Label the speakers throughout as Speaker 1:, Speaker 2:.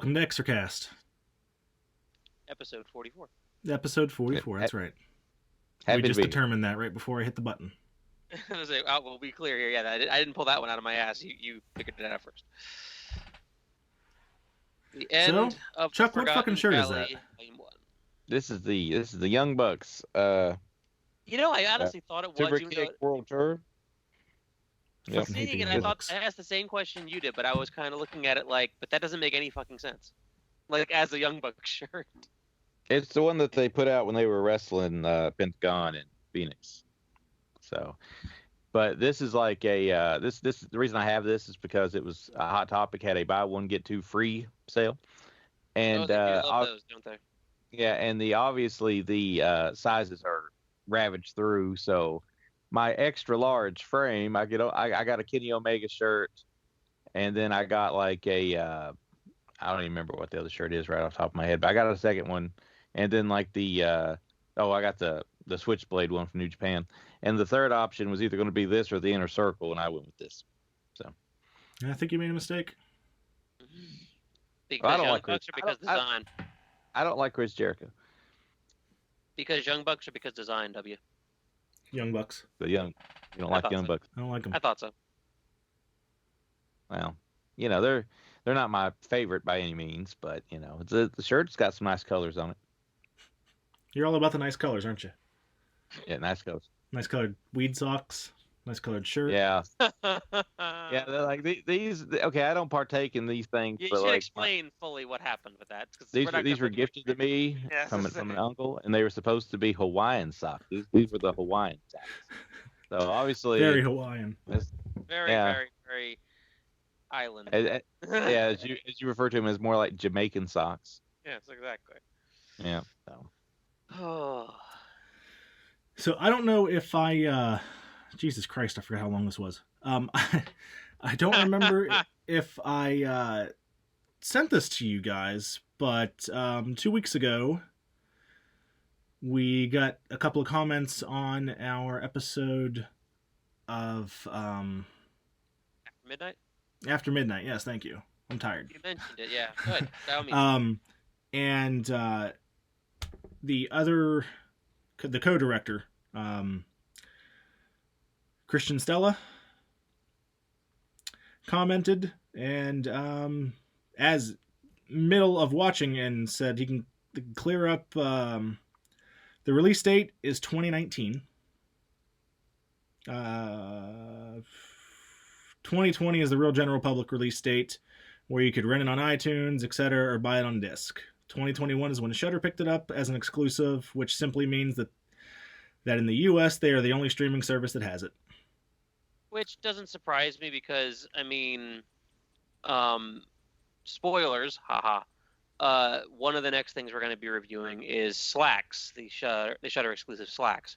Speaker 1: welcome to Extracast,
Speaker 2: Episode 44.
Speaker 1: episode 44. That's right. We
Speaker 3: Happy to
Speaker 1: just
Speaker 3: be here.
Speaker 1: determined that right before I hit the button.
Speaker 2: I was like, we'll be clear here. Yeah, I didn't pull that one out of my ass. You figured it out first. The end of
Speaker 1: Chuck,
Speaker 2: the
Speaker 1: what fucking shirt is
Speaker 2: Valley,
Speaker 1: that?
Speaker 2: Volume 1.
Speaker 3: This is the Young Bucks
Speaker 2: I honestly thought it
Speaker 3: Super
Speaker 2: was.
Speaker 3: Kick World Tour. Yep.
Speaker 1: Fucking hate
Speaker 2: Seeing
Speaker 1: the
Speaker 2: it,
Speaker 1: Young
Speaker 2: I thought
Speaker 1: Bucks.
Speaker 2: I asked the same question you did, but I was kind of looking at it like, but that doesn't make any fucking sense. Like as a Young Bucks shirt.
Speaker 3: It's the one that they put out when they were wrestling Pentagon in Phoenix. So, but this is like a this the reason I have this is because it was a Hot Topic had a buy one get two free sale, and
Speaker 2: They do love those, don't they?
Speaker 3: yeah, and obviously the sizes are ravaged through. So my extra large frame, I got a Kenny Omega shirt, and then I got like a I don't even remember what the other shirt is right off the top of my head, but I got a second one, and then like I got the Switchblade one from New Japan, and the third option was either going to be this or the Inner Circle, and I went with this. So
Speaker 1: I think you made a mistake.
Speaker 2: Because
Speaker 3: I don't
Speaker 2: Young
Speaker 3: like
Speaker 2: Bucks
Speaker 3: Chris-
Speaker 2: or because design?
Speaker 3: I don't like Chris Jericho,
Speaker 2: Because Young Bucks or because design, W?
Speaker 1: Young Bucks.
Speaker 3: the young. You don't
Speaker 2: I
Speaker 3: like
Speaker 2: thought
Speaker 3: Young
Speaker 2: so.
Speaker 3: Bucks.
Speaker 1: I don't like them.
Speaker 2: I thought so.
Speaker 3: Well, they're not my favorite by any means, but the shirt's got some nice colors on it.
Speaker 1: You're all about the nice colors, aren't you?
Speaker 3: Yeah, nice colors.
Speaker 1: Nice colored weed socks, nice colored shirt.
Speaker 3: Yeah, yeah. They're like these. Okay, I don't partake in these things,
Speaker 2: You
Speaker 3: but
Speaker 2: should
Speaker 3: like
Speaker 2: explain fully what happened with that. 'Cause
Speaker 3: these
Speaker 2: we're not
Speaker 3: these
Speaker 2: gonna
Speaker 3: were
Speaker 2: put-
Speaker 3: gifted to me
Speaker 2: Yes.
Speaker 3: from an uncle, and they were supposed to be Hawaiian socks. These were the Hawaiian socks. So obviously,
Speaker 1: Very Hawaiian.
Speaker 2: Very,
Speaker 3: Yeah.
Speaker 2: very, very island.
Speaker 3: yeah, as you refer to them as more like Jamaican socks.
Speaker 2: Yes, exactly.
Speaker 3: Yeah. So.
Speaker 2: Oh,
Speaker 1: So I don't know if I. Jesus Christ, I forgot how long this was. I don't remember if I sent this to you guys, but 2 weeks ago we got a couple of comments on our episode of
Speaker 2: midnight.
Speaker 1: After Midnight. Yes, thank you. I'm tired.
Speaker 2: You mentioned it. Yeah. Good. By all means.
Speaker 1: And the co-director, Christian Stella, commented and as middle of watching and said he can clear up the release date is 2019. 2020 is the real general public release date where you could rent it on iTunes, etc., or buy it on disc. 2021 is when Shudder picked it up as an exclusive, which simply means that in the US they are the only streaming service that has it.
Speaker 2: Which doesn't surprise me because spoilers, haha. One of the next things we're going to be reviewing is Slacks, the Shudder exclusive Slacks.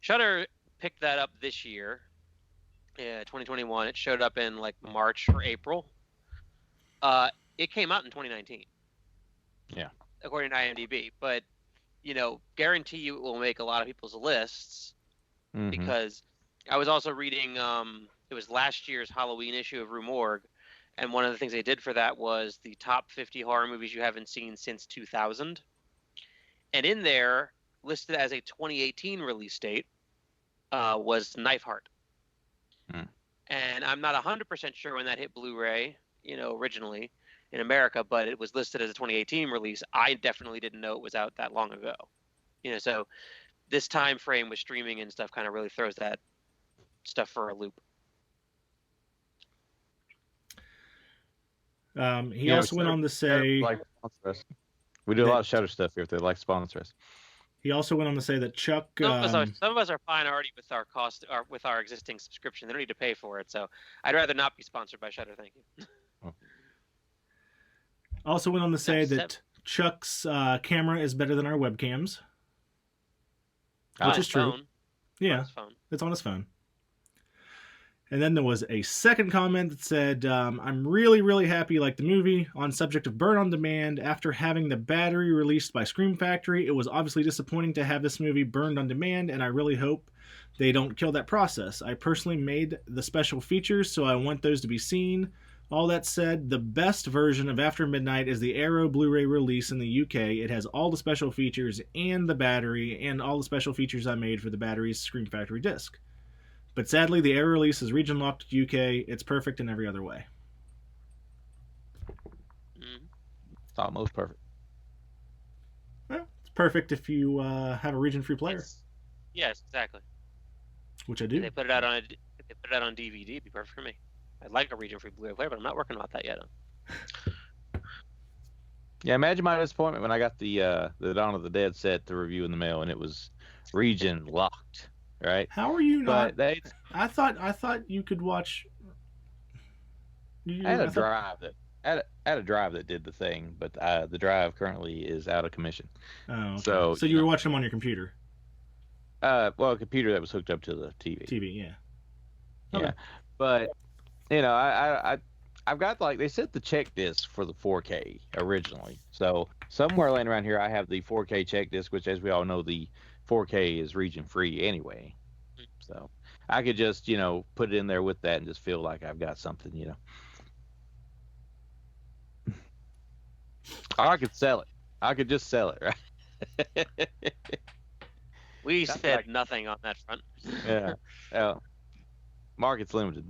Speaker 2: Shudder picked that up this year, 2021. It showed up in like March or April. It came out in 2019.
Speaker 3: Yeah.
Speaker 2: According to IMDb, but guarantee you it will make a lot of people's lists
Speaker 3: Mhm.
Speaker 2: because I was also reading it was last year's Halloween issue of Rue Morgue, and one of the things they did for that was the top 50 horror movies you haven't seen since 2000. And in there, listed as a 2018 release date, was Knife Heart.
Speaker 3: Hmm.
Speaker 2: And I'm not 100% sure when that hit Blu-ray, originally in America, but it was listed as a 2018 release. I definitely didn't know it was out that long ago. So this time frame with streaming and stuff kind of really throws that stuff for a loop.
Speaker 1: He also went on to say
Speaker 3: We do a lot of Shudder stuff here if they like to sponsor us.
Speaker 1: he also went on to say that Chuck
Speaker 2: Some of us are fine already with our cost or with our existing subscription. They don't need to pay for it, so I'd rather not be sponsored by Shudder. Thank you.
Speaker 1: also went on to say
Speaker 2: That's
Speaker 1: that Chuck's camera is better than our webcams.
Speaker 3: Ah,
Speaker 1: Which
Speaker 2: On
Speaker 1: is
Speaker 2: his
Speaker 1: true.
Speaker 2: phone. On
Speaker 1: Yeah,
Speaker 2: his phone.
Speaker 1: it's on his phone. And then there was a second comment that said, I'm really, really happy like the movie. On subject of Burn on Demand, after having the battery released by Scream Factory, it was obviously disappointing to have this movie burned on demand, and I really hope they don't kill that process. I personally made the special features, so I want those to be seen. All that said, the best version of After Midnight is the Arrow Blu-ray release in the UK. It has all the special features and the battery, and all the special features I made for the battery's Scream Factory disc. But sadly, the Arrow release is region locked to UK. It's perfect in every other way.
Speaker 3: It's almost perfect.
Speaker 1: Well, it's perfect if you have a region-free player,
Speaker 2: Yes, exactly.
Speaker 1: which I
Speaker 2: If
Speaker 1: do.
Speaker 2: they put it out on DVD, it'd be perfect for me. I'd like a region-free Blu-ray player, but I'm not working on that yet.
Speaker 3: Yeah, imagine my disappointment when I got the Dawn of the Dead set to review in the mail, and it was region locked. Right?
Speaker 1: How are you not?
Speaker 3: But
Speaker 1: I thought you could watch.
Speaker 3: I had a drive that did the thing, but the drive currently is out of commission.
Speaker 1: Oh, okay.
Speaker 3: So
Speaker 1: you were watching them on your computer.
Speaker 3: Well, a computer that was hooked up to the TV.
Speaker 1: TV, yeah.
Speaker 3: Yeah,
Speaker 1: Okay.
Speaker 3: but I've got, like, they sent the check disc for the 4K originally. So somewhere laying around here, I have the 4K check disc, which, as we all know, the 4K is region free anyway. So I could just, put it in there with that and just feel like I've got something, Or I could sell it. I could just sell it, right?
Speaker 2: We
Speaker 3: Sounds
Speaker 2: said
Speaker 3: like-
Speaker 2: nothing on that front.
Speaker 3: Yeah. Oh. Market's limited.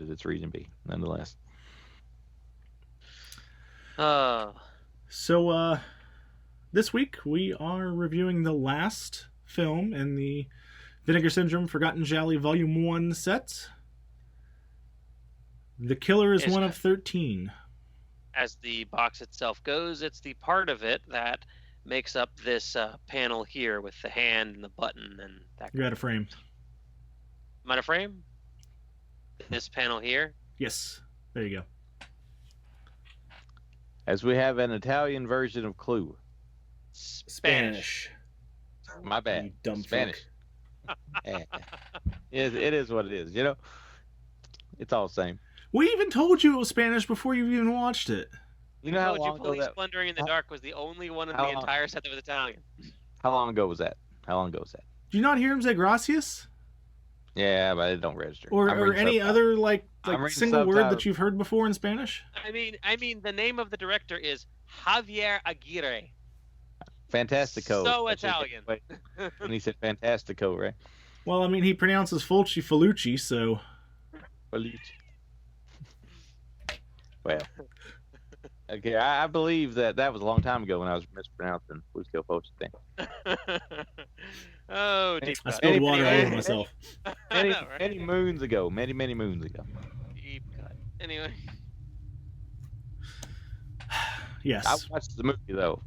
Speaker 3: It's region B, nonetheless.
Speaker 1: So this week we are reviewing the last film in the Vinegar Syndrome Forgotten Jolly Volume 1 set. The Killer is
Speaker 2: Yes.
Speaker 1: one of 13.
Speaker 2: As the box itself goes, it's the part of it that makes up this panel here with the hand and the button and that.
Speaker 1: You're out of frame.
Speaker 2: Am I out of frame? This panel here.
Speaker 1: Yes. There you go.
Speaker 3: As we have an Italian version of Clue.
Speaker 2: Spanish.
Speaker 3: My bad.
Speaker 1: You dumb
Speaker 3: Spanish. Yeah. It is what it is. It's all the same.
Speaker 1: We even told you it was Spanish before you even watched it.
Speaker 3: You know how
Speaker 2: Told you
Speaker 3: long ago
Speaker 2: Police
Speaker 3: that?
Speaker 2: Plundering in the Dark was the only one in
Speaker 3: How
Speaker 2: the
Speaker 3: long?
Speaker 2: entire set that was Italian.
Speaker 3: How long ago was that?
Speaker 1: Did you not hear him say gracias?
Speaker 3: Yeah, but it don't register.
Speaker 1: Or
Speaker 3: I'm
Speaker 1: or
Speaker 3: reading
Speaker 1: any
Speaker 3: subtitles.
Speaker 1: other
Speaker 3: I'm reading
Speaker 1: single word that
Speaker 3: subtitles.
Speaker 1: you've heard before in Spanish?
Speaker 2: I mean, the name of the director is Javier Aguirre.
Speaker 3: Fantastico.
Speaker 2: So
Speaker 3: That's what
Speaker 2: Italian.
Speaker 3: Wait, when he said Fantastico, right?
Speaker 1: Well, I mean, he pronounces Fulci Felucci, so...
Speaker 3: Well, okay, I believe that was a long time ago when I was mispronouncing Fusco Poach thing.
Speaker 2: Oh, deep
Speaker 1: I
Speaker 2: cut.
Speaker 1: spilled water all over
Speaker 3: any-
Speaker 1: myself.
Speaker 2: I know, right?
Speaker 3: Many moons ago. Many moons ago.
Speaker 2: Deep cut. Anyway,
Speaker 1: Yes.
Speaker 3: I watched the movie though.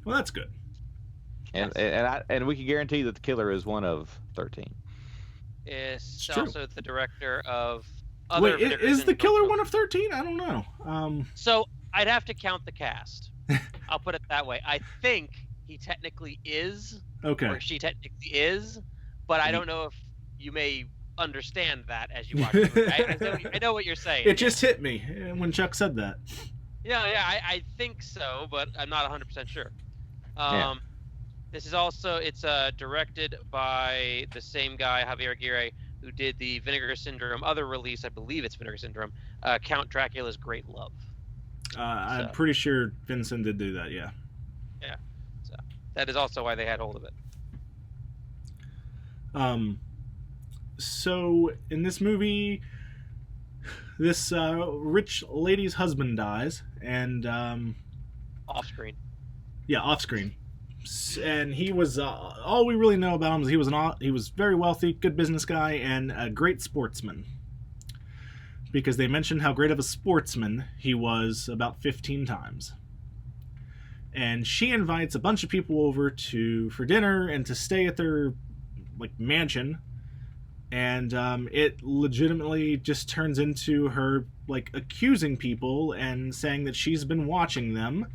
Speaker 1: Well, that's good.
Speaker 3: And we can guarantee that the killer is one of 13.
Speaker 2: it's
Speaker 1: true.
Speaker 2: also the director of other.
Speaker 1: Wait,
Speaker 2: Vinegar
Speaker 1: is the
Speaker 2: Syndrome
Speaker 1: killer
Speaker 2: films.
Speaker 1: one of 13? I don't know.
Speaker 2: So I'd have to count the cast. I'll put it that way. I think he technically is,
Speaker 1: Okay.
Speaker 2: or she technically is, but I don't know if you may understand that as you watch the movie. I know what you're saying.
Speaker 1: It just hit me when Chuck said that.
Speaker 2: Yeah, I think so, but I'm not 100% sure.
Speaker 3: Yeah.
Speaker 2: This is also, it's directed by the same guy, Javier Aguirre, who did the Vinegar Syndrome other release, I believe it's Vinegar Syndrome, Count Dracula's Great Love.
Speaker 1: I'm
Speaker 2: So.
Speaker 1: pretty sure Vincent did do that, yeah.
Speaker 2: That is also why they had hold of it.
Speaker 1: So in this movie, this rich lady's husband dies, and
Speaker 2: Off screen.
Speaker 1: yeah, off screen. And he was all we really know about him is he was very wealthy, good business guy, and a great sportsman. Because they mentioned how great of a sportsman he was about 15 times. And she invites a bunch of people over for dinner and to stay at their mansion. And it legitimately just turns into her accusing people and saying that she's been watching them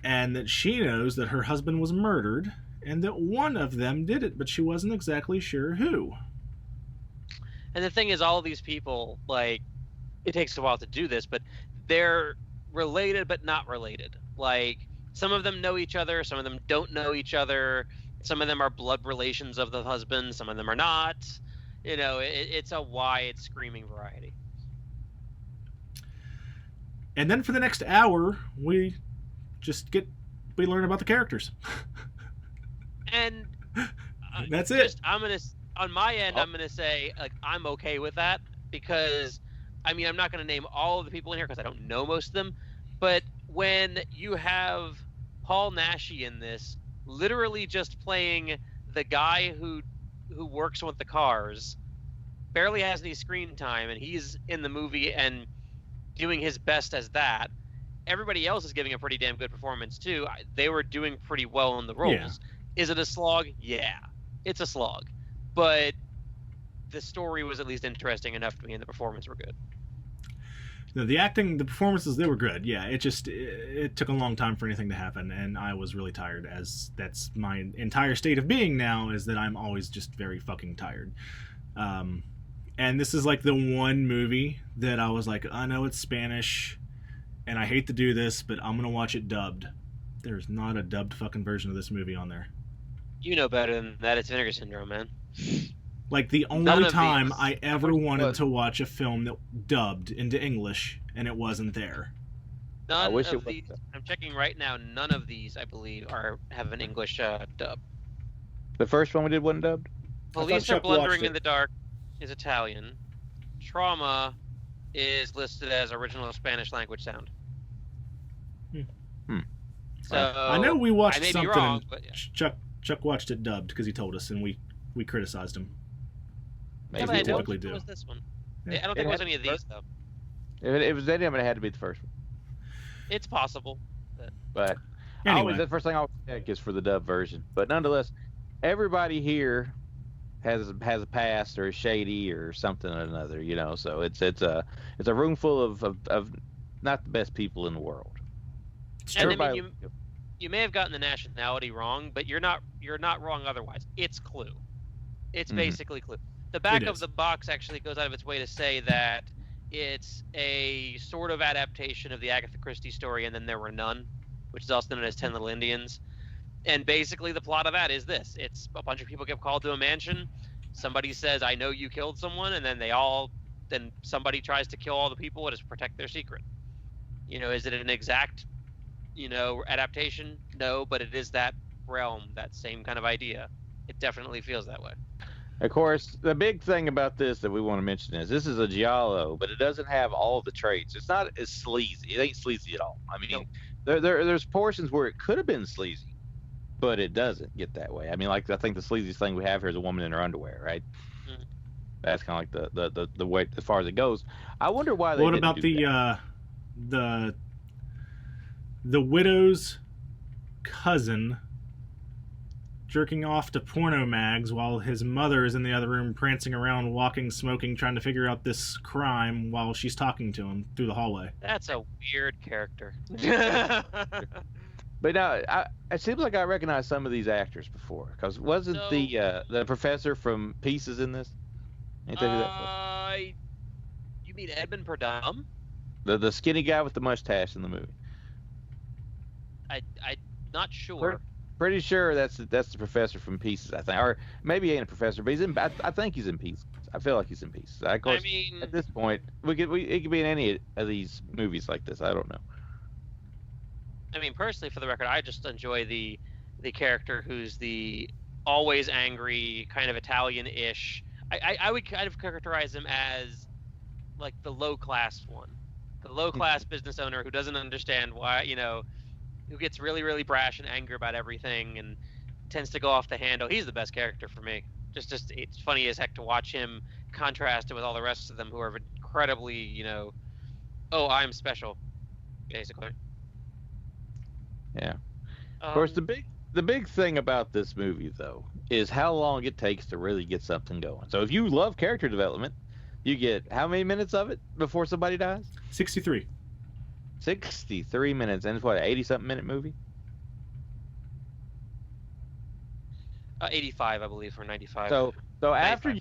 Speaker 1: and that she knows that her husband was murdered and that one of them did it, but she wasn't exactly sure who.
Speaker 2: And the thing is, all of these people, it takes a while to do this, but they're related but not related. Some of them know each other, some of them don't know each other, some of them are blood relations of the husband, some of them are not. It's a wide screaming variety.
Speaker 1: And then for the next hour, we learn about the characters.
Speaker 2: And
Speaker 1: That's it.
Speaker 2: On my end, I'm gonna say like I'm okay with that because, I mean, I'm not gonna name all of the people in here because I don't know most of them, but when you have Paul Naschy in this, literally just playing the guy who works with the cars, barely has any screen time, and he's in the movie and doing his best as that. Everybody else is giving a pretty damn good performance too. They were doing pretty well in the roles.
Speaker 1: Yeah.
Speaker 2: Is it a slog? Yeah, it's a slog, but the story was at least interesting enough to me, and the performances were good.
Speaker 1: The acting, the performances, they were good. Yeah, it took a long time for anything to happen, and I was really tired, as that's my entire state of being now, is that I'm always just very fucking tired. And this is like the one movie that I was like, I know it's Spanish, and I hate to do this, but I'm going to watch it dubbed. There's not a dubbed fucking version of this movie on there.
Speaker 2: You know better than that. It's Vinegar Syndrome, man.
Speaker 1: Like, the only time I ever wanted to watch a film that dubbed into English, and it wasn't there.
Speaker 2: I'm checking right now. None of these, I believe, have an English dub.
Speaker 3: The first one we did wasn't dubbed?
Speaker 2: Police Are Blundering in the Dark is Italian. Trauma is listed as original Spanish language sound. So
Speaker 1: I know we watched
Speaker 2: I may
Speaker 1: something.
Speaker 2: Be wrong, but yeah.
Speaker 1: Chuck watched it dubbed because he told us, and we criticized him.
Speaker 3: Maybe
Speaker 2: I
Speaker 1: typically
Speaker 2: don't think
Speaker 1: do.
Speaker 2: it was this one.
Speaker 1: Yeah.
Speaker 2: I don't think it was any of these though.
Speaker 3: If it was any of them, it had to be the first one.
Speaker 2: It's possible.
Speaker 3: But
Speaker 1: Anyway.
Speaker 3: the first thing I always check is for the dub version. But nonetheless, everybody here has a past or is shady or something or another, you know. So it's a room full of not the best people in the world.
Speaker 2: And I mean, you may have gotten the nationality wrong, but you're not wrong otherwise. It's Clue. It's basically Clue. The back of the box actually goes out of its way to say that it's a sort of adaptation of the Agatha Christie story, and then there were none, which is also known as 10 Little Indians. And basically the plot of that is this. It's a bunch of people get called to a mansion. Somebody says, I know you killed someone, and then somebody tries to kill all the people to protect their secret. You know, is it an exact, adaptation? No, but it is that realm, that same kind of idea. It definitely feels that way.
Speaker 3: Of course, the big thing about this that we want to mention is this is a giallo, but it doesn't have all the traits. It's not as sleazy. It ain't sleazy at all. I mean, there's portions where it could have been sleazy, but it doesn't get that way. I mean, like, I think the sleaziest thing we have here is a woman in her underwear, right? Mm-hmm. That's kind of like the way as far as it goes. I wonder why they.
Speaker 1: What about the widow's cousin jerking off to porno mags while his mother is in the other room prancing around, walking, smoking, trying to figure out this crime while she's talking to him through the hallway?
Speaker 2: That's a weird character.
Speaker 3: But now, it seems like I recognize some of these actors before, because wasn't the professor from Pieces in this? Ain't that who that was?
Speaker 2: You mean Edmund Purdom?
Speaker 3: The skinny guy with the mustache in the movie.
Speaker 2: I'm not sure.
Speaker 3: Pretty sure that's the professor from Pieces, I think, or maybe he ain't a professor, but he's in. I think he's in Pieces. I feel like he's in Pieces. Of course, at this point, it could be in any of these movies like this. I don't know.
Speaker 2: I mean, personally, for the record, I just enjoy the character who's the always angry, kind of Italian-ish. I would kind of characterize him as like the low-class one, the low-class business owner who doesn't understand why, who gets really, really brash and angry about everything and tends to go off the handle. He's the best character for me. Just it's funny as heck to watch him contrasted with all the rest of them who are incredibly, oh, I'm special, basically.
Speaker 3: Yeah. Of course, the big thing about this movie, though, is how long it takes to really get something going. So if you love character development, you get how many minutes of it before somebody dies?
Speaker 1: 63.
Speaker 3: 63 minutes, and it's what, an 80-something minute movie?
Speaker 2: 85, I believe, or 95.
Speaker 3: So after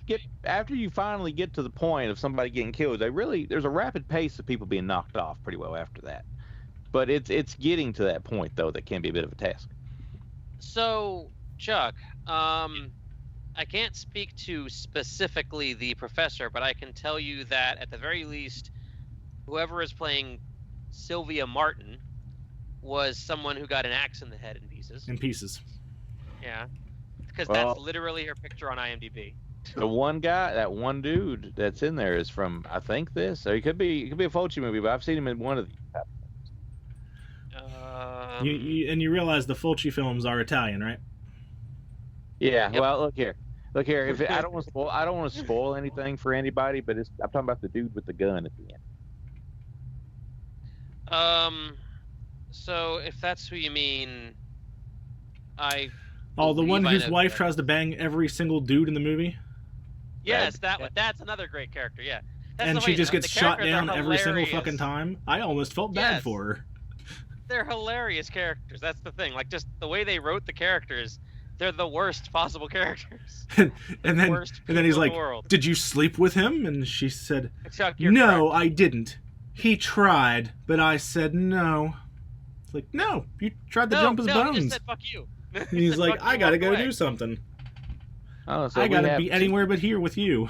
Speaker 3: you finally get to the point of somebody getting killed, there's a rapid pace of people being knocked off pretty well after that. But it's getting to that point, though, that can be a bit of a task.
Speaker 2: So, Chuck, I can't speak to specifically the professor, but I can tell you that at the very least, whoever is playing Sylvia Martin was someone who got an axe in the head in pieces. Yeah, because that's literally her picture on IMDb.
Speaker 3: The one guy, that one dude that's in there is from, I think this. So it could be a Fulci movie, but I've seen him in one of these.
Speaker 1: You realize the Fulci films are Italian, right?
Speaker 3: Yeah.
Speaker 2: Yep.
Speaker 3: Well, look here. If I don't want to spoil anything for anybody, but I'm talking about the dude with the gun at the end.
Speaker 2: So if that's who you mean,
Speaker 1: the one whose wife tries to bang every single dude in the movie.
Speaker 2: Yes, that one. That's another great character. Yeah.
Speaker 1: And she just gets shot down every single fucking time. I almost felt bad for her.
Speaker 2: They're hilarious characters. That's the thing. Like, just the way they wrote the characters, they're the worst possible characters.
Speaker 1: and then he's like, "Did you sleep with him?" And she said, "No, I didn't. He tried, but I said no." It's like, "No, you tried to jump his bones."
Speaker 2: He just said, "Fuck you."
Speaker 1: He's like, "I gotta go do something.
Speaker 3: Oh, so
Speaker 1: I gotta be anywhere but here with you."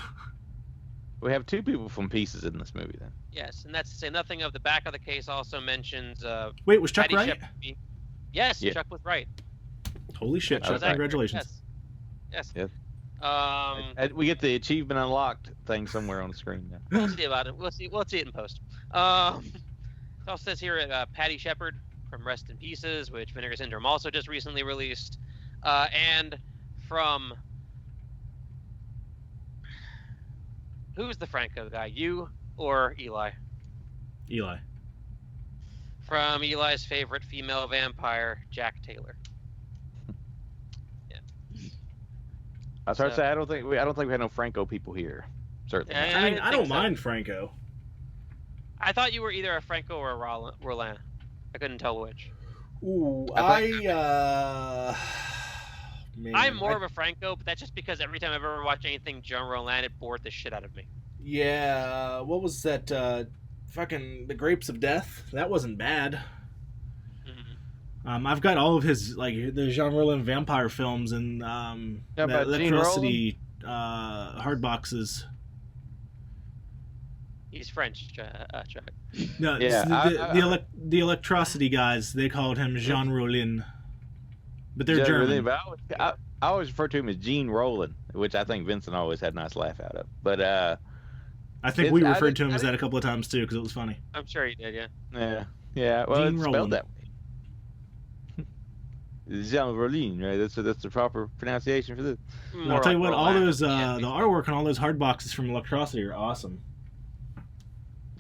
Speaker 3: We have two people from Pieces in this movie, then.
Speaker 2: Yes, and that's to say nothing of the back of the case. Also mentions.
Speaker 1: Wait, was Chuck right?
Speaker 2: Yes, yeah. Chuck was right.
Speaker 1: Holy shit, Chuck! Congratulations.
Speaker 2: Yes.
Speaker 3: We get the achievement unlocked thing somewhere on the screen now.
Speaker 2: We'll see about it. We'll see it in post. It also says here Patty Shepard from Rest in Pieces, which Vinegar Syndrome also just recently released, and from who's the Franco guy? You or Eli?
Speaker 1: Eli.
Speaker 2: From Eli's favorite female vampire, Jack Taylor.
Speaker 3: I was hard to say, I don't think we had no Franco people here. Certainly.
Speaker 1: I don't mind Franco.
Speaker 2: I thought you were either a Franco or a Roland. I couldn't tell which.
Speaker 1: Ooh, man,
Speaker 2: I'm more of a Franco, but that's just because every time I've ever watched anything Jean Roland, it bored the shit out of me.
Speaker 1: Yeah, what was that? Fucking The Grapes of Death. That wasn't bad. I've got all of his, like, the Jean Roland vampire films and Electricity hard boxes.
Speaker 2: He's French, Chuck.
Speaker 1: No, the Electricity guys, they called him Jean Rollin. But they're German.
Speaker 3: But I always refer to him as Gene Roland, which I think Vincent always had a nice laugh out of. But
Speaker 1: I think we referred to him as that a couple of times too, because it was funny.
Speaker 2: I'm sure he did,
Speaker 3: yeah. Yeah. Well,
Speaker 1: Gene
Speaker 3: it's spelled that way. Jean Rollin, right? That's the proper pronunciation for this.
Speaker 1: I'll tell you what, all those the artwork on all those hard boxes from Electricity are awesome.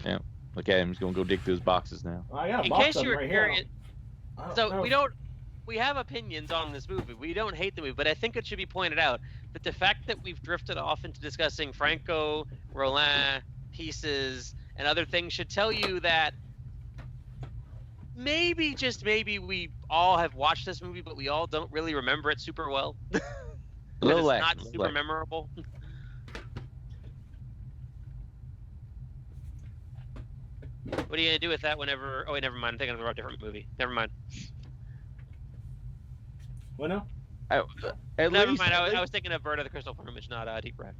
Speaker 3: Yeah. Look at him. He's gonna go dig through his boxes now.
Speaker 1: I got a
Speaker 2: In
Speaker 1: box
Speaker 2: case you were curious,
Speaker 1: so
Speaker 2: we have opinions on this movie. We don't hate the movie, but I think it should be pointed out that the fact that we've drifted off into discussing Franco, Roland, Pieces, and other things should tell you that maybe, just maybe, we all have watched this movie, but we all don't really remember it super well. It's not super memorable. What are you gonna do with that whenever? Oh wait, never mind. I'm thinking of a different movie. Never mind.
Speaker 1: What now?
Speaker 2: Never mind. I was thinking of Bird of the Crystal Plumage, not Deep Red.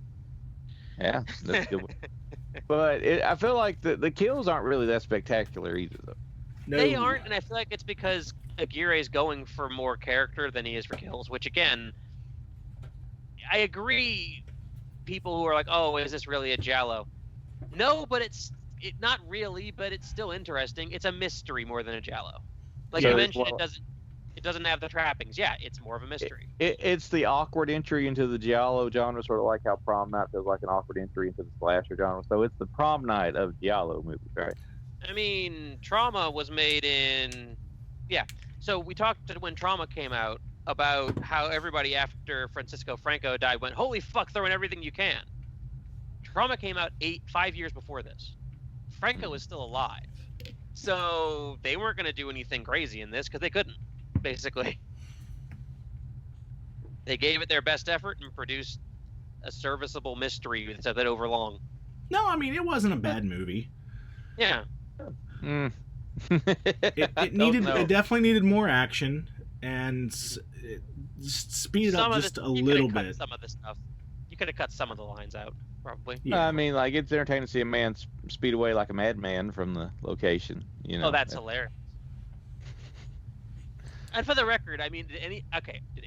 Speaker 3: Yeah, that's a good one. But I feel like the kills aren't really that spectacular either, though.
Speaker 1: No.
Speaker 2: They aren't, and I feel like it's because Aguirre's going for more character than he is for kills, which, again, I agree. People who are like, oh, is this really a giallo? No, but it's not really, but it's still interesting. It's a mystery more than a giallo. Like you mentioned, it doesn't have the trappings. Yeah, it's more of a mystery.
Speaker 3: It's the awkward entry into the giallo genre, sort of like how Prom Night feels like an awkward entry into the slasher genre. So it's the Prom Night of giallo movies, right?
Speaker 2: I mean, Trauma was made in... Yeah. So we talked when Trauma came out about how everybody after Francisco Franco died went, holy fuck, throw in everything you can. Trauma came out 5 years before this. Franco is still alive. So they weren't going to do anything crazy in this because they couldn't, basically. They gave it their best effort and produced a serviceable mystery instead of that overlong.
Speaker 1: No, I mean, it wasn't a bad movie.
Speaker 2: Yeah.
Speaker 1: It definitely needed more action and speed it up just a little bit.
Speaker 2: Some of the stuff. You could have cut some of the lines out. probably.
Speaker 1: Yeah.
Speaker 3: I mean, like it's entertaining to see a man speed away like a madman from the location. You know.
Speaker 2: Oh, that's hilarious. And for the record, I mean, did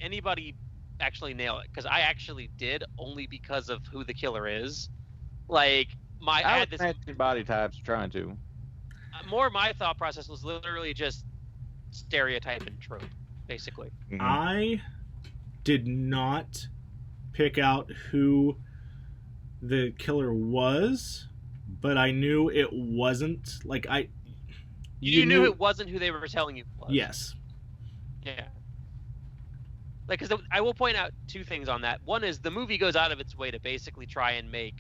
Speaker 2: anybody actually nail it? Because I actually did, only because of who the killer is. Like I
Speaker 3: I
Speaker 2: had
Speaker 3: was
Speaker 2: this
Speaker 3: matching body types trying to.
Speaker 2: more. My thought process was literally just stereotype and trope, basically.
Speaker 3: Mhm.
Speaker 1: I did not pick out who the killer was, but I knew it wasn't like
Speaker 2: You knew it wasn't who they were telling you it was.
Speaker 1: Yes.
Speaker 2: Yeah. Like, because I will point out two things on that. One is the movie goes out of its way to basically try and make,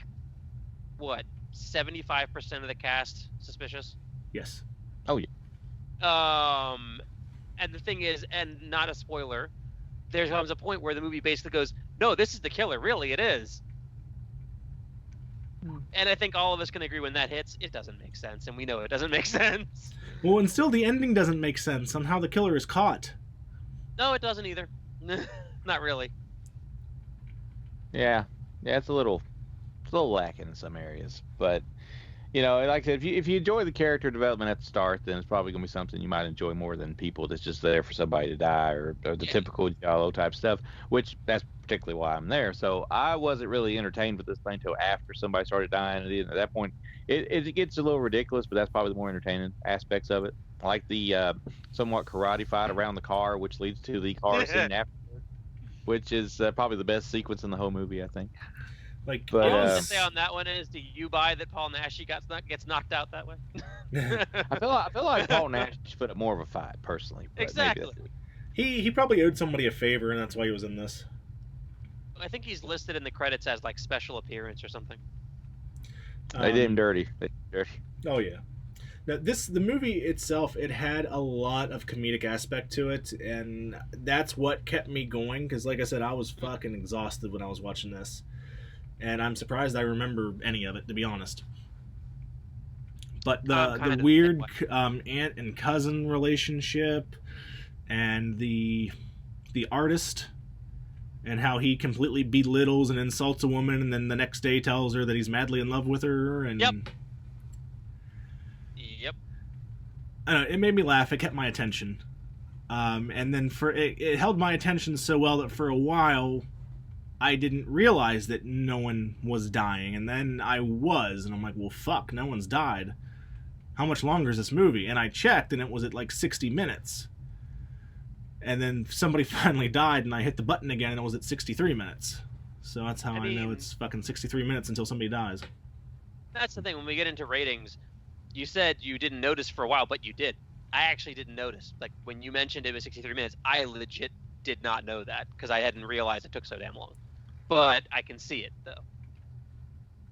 Speaker 2: 75% of the cast suspicious?
Speaker 1: Yes.
Speaker 2: And the thing is, and not a spoiler, there comes a point where the movie basically goes, no, this is the killer, really, it is. And I think all of us can agree when that hits, it doesn't make sense, and we know it doesn't make sense.
Speaker 1: Well, and still the ending doesn't make sense on how the killer is caught.
Speaker 2: No, it doesn't either. Not really.
Speaker 3: Yeah, it's a little lacking in some areas, but like I said, if you enjoy the character development at the start, then it's probably gonna be something you might enjoy more than people that's just there for somebody to die or the typical giallo type stuff. Which that's particularly why I'm there. So I wasn't really entertained with this thing until after somebody started dying, and at that point, it gets a little ridiculous. But that's probably the more entertaining aspects of it, like the somewhat karate fight around the car, which leads to the car scene after, which is probably the best sequence in the whole movie, I think.
Speaker 1: Like,
Speaker 3: But,
Speaker 2: All I was to say on that one is, do you buy that Paul Naschy gets knocked out that way?
Speaker 3: I feel like Paul Nash put up more of a fight personally. But maybe
Speaker 2: Exactly.
Speaker 3: that's it.
Speaker 1: he probably owed somebody a favor, and that's why he was in this.
Speaker 2: I think he's listed in the credits as like special appearance or something.
Speaker 3: They did him dirty.
Speaker 1: Oh yeah. Now the movie itself, it had a lot of comedic aspect to it, and that's what kept me going. Because, like I said, I was fucking exhausted when I was watching this, and I'm surprised I remember any of it, to be honest. But the weird aunt and cousin relationship, and the artist, and how he completely belittles and insults a woman, and then the next day tells her that he's madly in love with her, and
Speaker 2: Yep.
Speaker 1: I don't know, it made me laugh. It kept my attention, and then it held my attention so well that for a while I didn't realize that no one was dying, and then I was, and I'm like, well, fuck, no one's died. How much longer is this movie? And I checked, and it was at like 60 minutes. And then somebody finally died, and I hit the button again, and it was at 63 minutes. So that's how I know it's fucking 63 minutes until somebody dies.
Speaker 2: That's the thing. When we get into ratings, you said you didn't notice for a while, but you did. I actually didn't notice. Like, when you mentioned it was 63 minutes, I legit did not know that because I hadn't realized it took so damn long. But I can see it, though.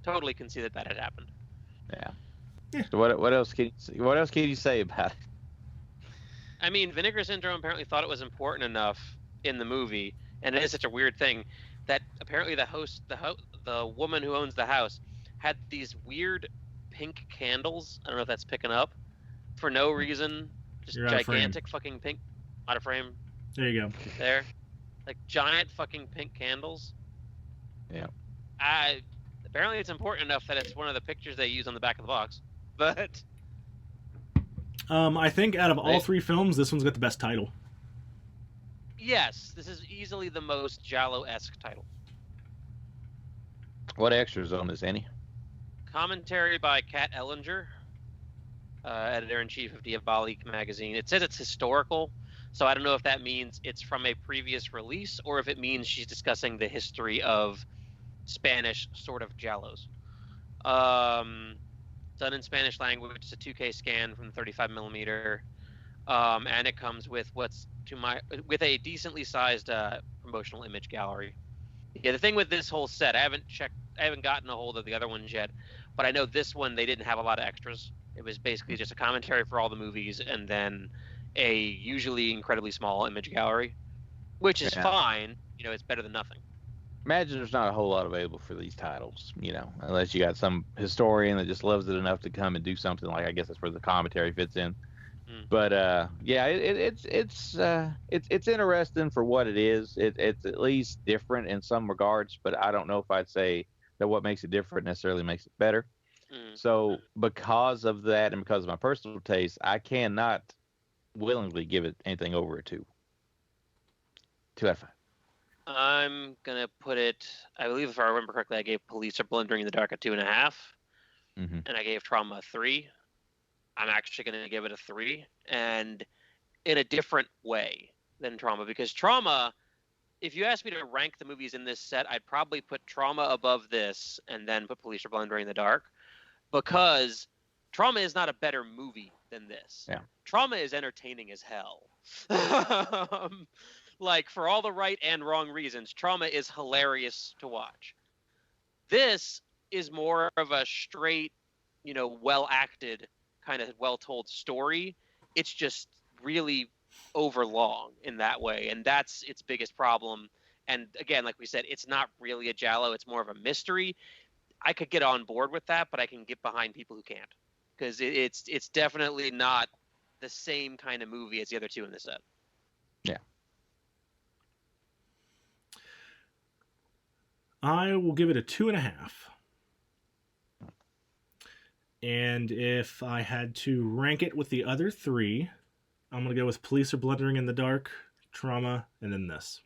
Speaker 2: Totally can see that had happened.
Speaker 3: Yeah.
Speaker 1: Yeah.
Speaker 3: So what else can you say about it?
Speaker 2: I mean, Vinegar Syndrome apparently thought it was important enough in the movie, and it is such a weird thing that apparently the woman who owns the house had these weird pink candles. I don't know if that's picking up for no reason. Just
Speaker 1: You're out of frame.
Speaker 2: gigantic fucking pink, out of frame.
Speaker 1: There you go.
Speaker 2: There, like giant fucking pink candles.
Speaker 3: Yeah.
Speaker 2: Apparently it's important enough that it's one of the pictures they use on the back of the box. But
Speaker 1: I think out of all three films, this one's got the best title.
Speaker 2: yes, this is easily the most Giallo-esque title.
Speaker 3: What extras on this, Annie?
Speaker 2: Commentary by Kat Ellinger, editor-in-chief of Diabolique magazine. It says it's historical, so I don't know if that means it's from a previous release or if it means she's discussing the history of Spanish sort of Giallos. Done in Spanish language. It's a 2K scan from the 35mm, and it comes with with a decently sized promotional image gallery. Yeah, the thing with this whole set, I haven't gotten a hold of the other ones yet, but I know this one they didn't have a lot of extras. It was basically just a commentary for all the movies and then a usually incredibly small image gallery, which is fine. It's better than nothing.
Speaker 3: Imagine there's not a whole lot available for these titles, unless you got some historian that just loves it enough to come and do something like. I guess that's where the commentary fits in. But yeah, it's interesting for what it is. It's at least different in some regards, but I don't know if I'd say that what makes it different necessarily makes it better.
Speaker 2: Mm.
Speaker 3: So because of that and because of my personal taste, I cannot willingly give it anything over a 2. 2 out of 5.
Speaker 2: I'm gonna put it. I believe, if I remember correctly, I gave Police Are Blundering in the Dark a 2.5,
Speaker 3: Mm-hmm.
Speaker 2: and I gave Trauma a 3. I'm actually gonna give it a 3, and in a different way than Trauma, because Trauma, if you asked me to rank the movies in this set, I'd probably put Trauma above this, and then put Police Are Blundering in the Dark, because Trauma is not a better movie than this.
Speaker 3: Yeah.
Speaker 2: Trauma is entertaining as hell. Like, for all the right and wrong reasons, Trauma is hilarious to watch. This is more of a straight, well acted, kind of well told story. It's just really overlong in that way, and that's its biggest problem. And again, like we said, it's not really a giallo, it's more of a mystery. I could get on board with that, but I can get behind people who can't, because it's definitely not the same kind of movie as the other two in the set.
Speaker 3: Yeah.
Speaker 1: I will give it a 2.5. And if I had to rank it with the other 3, I'm going to go with Police Are Blundering in the Dark, Trauma, and then this.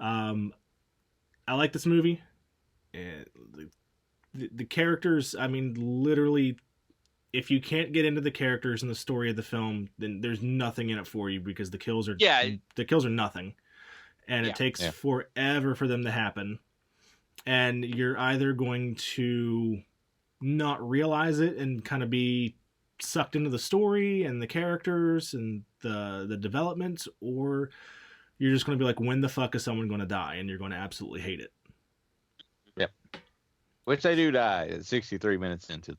Speaker 1: I like this movie. The characters, I mean, literally, if you can't get into the characters and the story of the film, then there's nothing in it for you, because the kills are nothing. And it takes forever for them to happen. And you're either going to not realize it and kind of be sucked into the story and the characters and the development, or you're just going to be like, when the fuck is someone going to die? And you're going to absolutely hate it.
Speaker 3: Yep. Which they do die at 63 minutes into.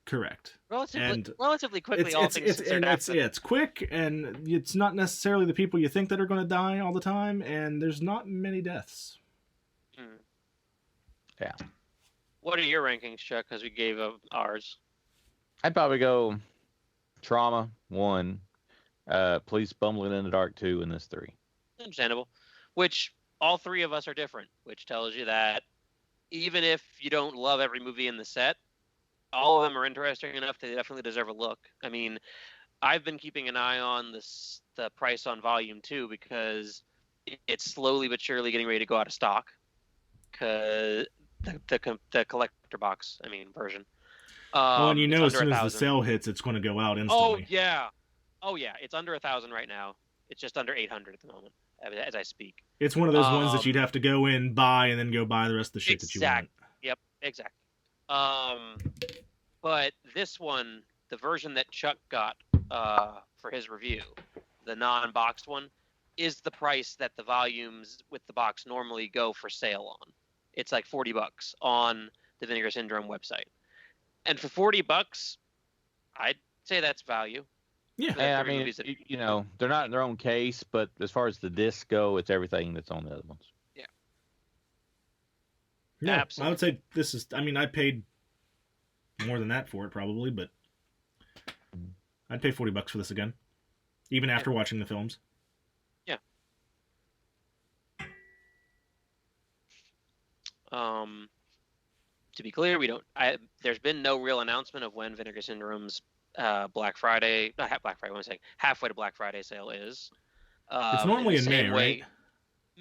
Speaker 1: Correct.
Speaker 2: Relatively quickly,
Speaker 1: it's quick, and it's not necessarily the people you think that are going to die all the time, and there's not many deaths.
Speaker 3: Yeah.
Speaker 2: What are your rankings, Chuck? Because we gave ours.
Speaker 3: I'd probably go Trauma 1, Police Bumbling in the Dark 2, and this 3.
Speaker 2: Understandable. Which all 3 of us are different, which tells you that even if you don't love every movie in the set, all of them are interesting enough that they definitely deserve a look. I mean, I've been keeping an eye on the price on Volume 2, because it's slowly but surely getting ready to go out of stock. Because the collector box, version.
Speaker 1: And as soon as the sale hits, it's going to go out instantly.
Speaker 2: Oh yeah, it's under 1,000 right now. It's just under 800 at the moment, as I speak.
Speaker 1: It's one of those ones that you'd have to go in, buy, and then go buy the rest of the shit that you want.
Speaker 2: Yep, exactly. But this one, the version that Chuck got for his review, the non-boxed one, is the price that the volumes with the box normally go for sale on. It's like $40 on the Vinegar Syndrome website. And for $40, I'd say that's value.
Speaker 1: Yeah.
Speaker 3: And they're not in their own case, but as far as the discs go, it's everything that's on the other ones.
Speaker 2: Yeah.
Speaker 1: No,
Speaker 2: absolutely.
Speaker 1: I would say this is, I paid more than that for it probably, but I'd pay $40 for this again, even after watching the films.
Speaker 2: Yeah. To be clear, there's been no real announcement of when Vinegar Syndrome's halfway to Black Friday sale is.
Speaker 1: It's normally in May, right?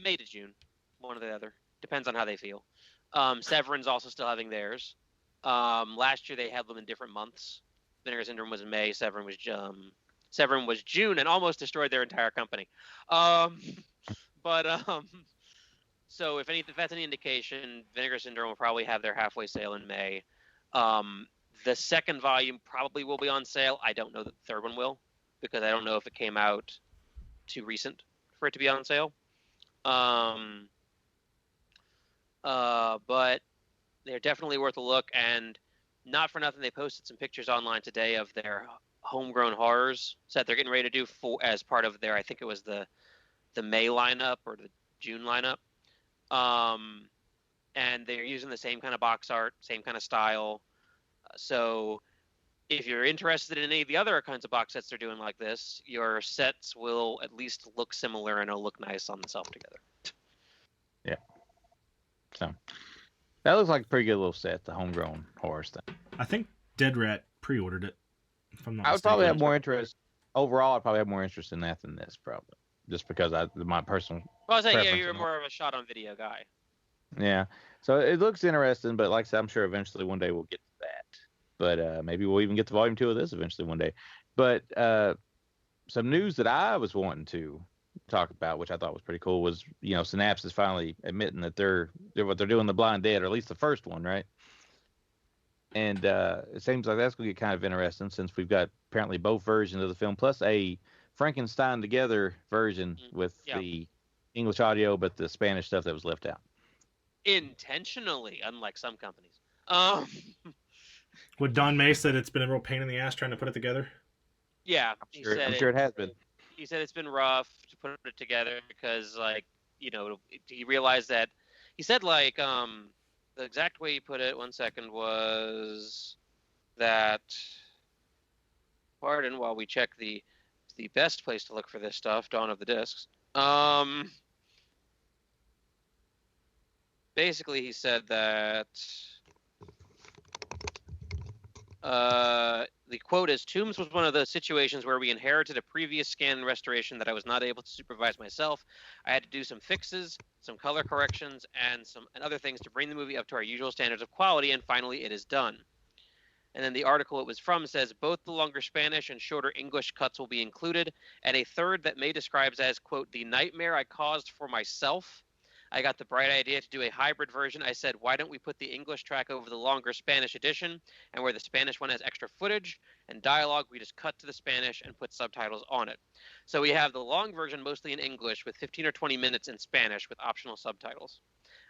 Speaker 2: May to June, one or the other. Depends on how they feel. Severin's also still having theirs. Last year they had them in different months. Vinegar Syndrome was in May. Severin was June, and almost destroyed their entire company. So if that's any indication, Vinegar Syndrome will probably have their halfway sale in May. The second volume probably will be on sale. I don't know that the third one will, because I don't know if it came out too recent for it to be on sale. But they're definitely worth a look, and not for nothing, they posted some pictures online today of their homegrown horrors set they're getting ready to do as part of their, I think it was the May lineup or the June lineup. And they're using the same kind of box art, same kind of style. So if you're interested in any of the other kinds of box sets they're doing like this, your sets will at least look similar and it'll look nice on the shelf together.
Speaker 3: Yeah. So that looks like a pretty good little set, the homegrown horror stuff.
Speaker 1: I think Dead Rat pre-ordered it. If I'm not
Speaker 3: I would probably have
Speaker 1: mistaken.
Speaker 3: more interest overall. I'd probably have more interest in that than this, probably, just because my personal.
Speaker 2: Well, I was saying, yeah,
Speaker 3: preference
Speaker 2: you're
Speaker 3: in
Speaker 2: more of a shot on video guy.
Speaker 3: Yeah, so it looks interesting, but like I said, I'm sure eventually one day we'll get to that. But maybe we'll even get to volume 2 of this eventually one day. But some news that I was wanting to talk about, which I thought was pretty cool, was Synapse is finally admitting that they're doing the Blind Dead, or at least the first one, right? And it seems like that's going to get kind of interesting since we've got apparently both versions of the film, plus a Frankenstein together version with the English audio, but the Spanish stuff that was left out.
Speaker 2: Intentionally, unlike some companies.
Speaker 1: What Don May said, it's been a real pain in the ass trying to put it together.
Speaker 2: Yeah,
Speaker 3: I'm sure it has been.
Speaker 2: He said it's been rough to put it together because, like, he realized that. He said, like, the exact way he put it, 1 second, was that. Pardon while we check the best place to look for this stuff, Dawn of the Discs. Basically, he said that the quote is, "Tombs was one of those situations where we inherited a previous scan and restoration that I was not able to supervise myself. I had to do some fixes, some color corrections, and other things to bring the movie up to our usual standards of quality, and finally it is done." And then the article it was from says, "Both the longer Spanish and shorter English cuts will be included, and a third that May describes as, quote, the nightmare I caused for myself. I got the bright idea to do a hybrid version. I said, why don't we put the English track over the longer Spanish edition, and where the Spanish one has extra footage and dialogue, we just cut to the Spanish and put subtitles on it. So we have the long version mostly in English with 15 or 20 minutes in Spanish with optional subtitles.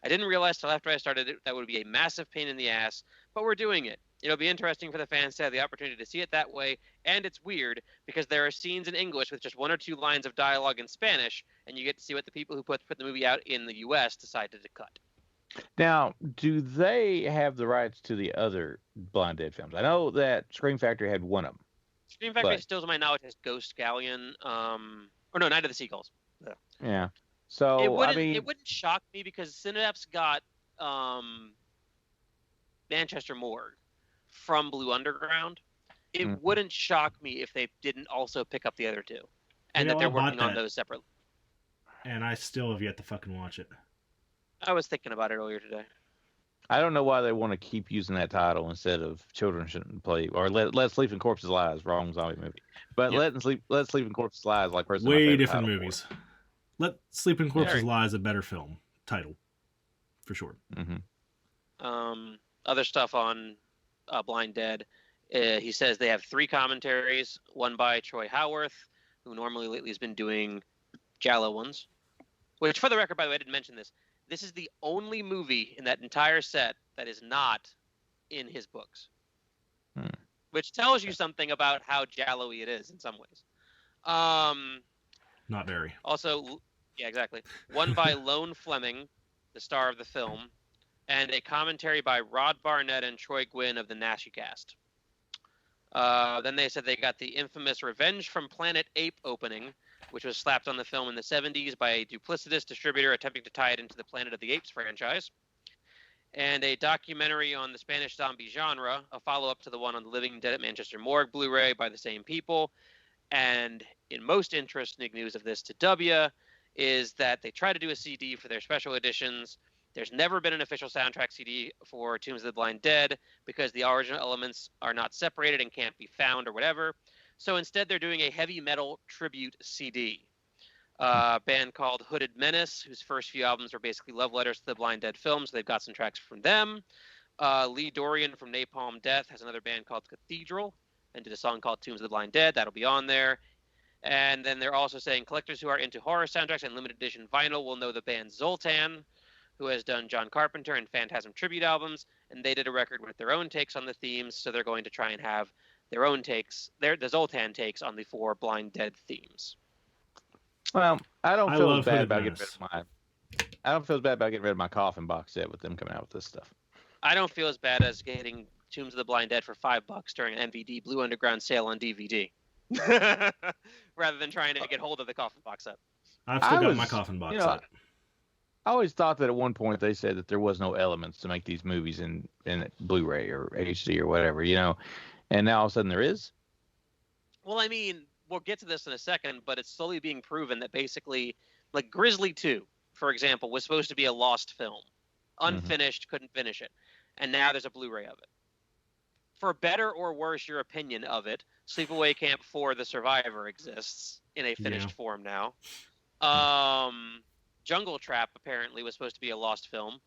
Speaker 2: I didn't realize till after I started it that would be a massive pain in the ass, but we're doing it. It'll be interesting for the fans to have the opportunity to see it that way, and it's weird because there are scenes in English with just 1 or 2 lines of dialogue in Spanish, and you get to see what the people who put the movie out in the U.S. decided to cut."
Speaker 3: Now, do they have the rights to the other Blind Dead films? I know that Scream Factory had one of them.
Speaker 2: Scream Factory still, to my knowledge, has Ghost Galleon, or no, Night of the Seagulls.
Speaker 3: Yeah. So
Speaker 2: it wouldn't shock me because Synapse got Manchester Morgue from Blue Underground. It wouldn't shock me if they didn't also pick up the other 2, and that they're working on those separately.
Speaker 1: And I still have yet to fucking watch it.
Speaker 2: I was thinking about it earlier today.
Speaker 3: I don't know why they want to keep using that title instead of Children Shouldn't Play, or Let Sleeping Corpses Lies, wrong zombie movie. But Let Sleeping Corpses Lies, like, personally,
Speaker 1: way different movies. Let Sleeping Corpses Lie is a better film title, for sure.
Speaker 2: Other stuff on Blind Dead. He says they have 3 commentaries, one by Troy Howarth, who normally lately has been doing Giallo ones. Which, for the record, by the way, I didn't mention this. This is the only movie in that entire set that is not in his books. Which tells you something about how Giallo-y it is in some ways.
Speaker 1: Not very.
Speaker 2: Also, yeah, exactly. One by Lone Fleming, the star of the film, and a commentary by Rod Barnett and Troy Gwynn of the Nashi Cast. Then they said they got the infamous Revenge from Planet Ape opening, which was slapped on the film in the 70s by a duplicitous distributor attempting to tie it into the Planet of the Apes franchise. And a documentary on the Spanish zombie genre, a follow-up to the one on the Living Dead at Manchester Morgue Blu-ray by the same people. And in most interesting news of this to W is that they try to do a CD for their special editions. There's never been an official soundtrack CD for Tombs of the Blind Dead because the original elements are not separated and can't be found or whatever. So instead, they're doing a heavy metal tribute CD. A band called Hooded Menace, whose first few albums were basically love letters to the Blind Dead films. So they've got some tracks from them. Lee Dorian from Napalm Death has another band called Cathedral and did a song called Tombs of the Blind Dead. That'll be on there. And then they're also saying collectors who are into horror soundtracks and limited edition vinyl will know the band Zoltan, who has done John Carpenter and Phantasm tribute albums, and they did a record with their own takes on the themes, so they're going to try and have their own takes, the Zoltan takes on the 4 Blind Dead themes.
Speaker 3: Well, I don't feel as bad about getting rid of my Coffin box set with them coming out with this stuff.
Speaker 2: I don't feel as bad as getting Tombs of the Blind Dead for $5 during an MVD Blue Underground sale on DVD, rather than trying to get hold of the Coffin box set.
Speaker 1: I've still got my Coffin box set.
Speaker 3: I always thought that at one point they said that there was no elements to make these movies in Blu-ray or HD or whatever, and now all of a sudden there is.
Speaker 2: Well, I mean, we'll get to this in a second, but it's slowly being proven that basically, like Grizzly 2, for example, was supposed to be a lost film. Unfinished, couldn't finish it. And now there's a Blu-ray of it. For better or worse, your opinion of it, Sleepaway Camp 4 The Survivor exists in a finished form now. Jungle Trap apparently was supposed to be a lost film.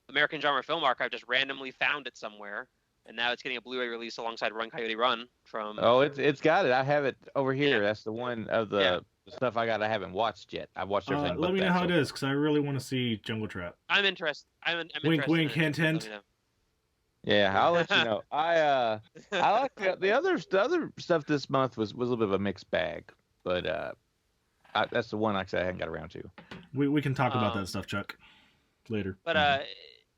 Speaker 2: American Genre Film Archive just randomly found it somewhere, and now it's getting a Blu-ray release alongside Run Coyote Run from.
Speaker 3: Oh, it's got it. I have it over here. That's the one of the stuff I got. I haven't watched yet. I've watched everything.
Speaker 1: Let me know how it is, because I really want to see Jungle Trap.
Speaker 2: I'm interested. I'm
Speaker 1: wink,
Speaker 2: interested
Speaker 1: wink, hint, hint.
Speaker 3: Yeah, I'll let you know. I like the other stuff this month was a little bit of a mixed bag, but that's the one I hadn't got around to.
Speaker 1: We can talk about that stuff, Chuck, later.
Speaker 2: But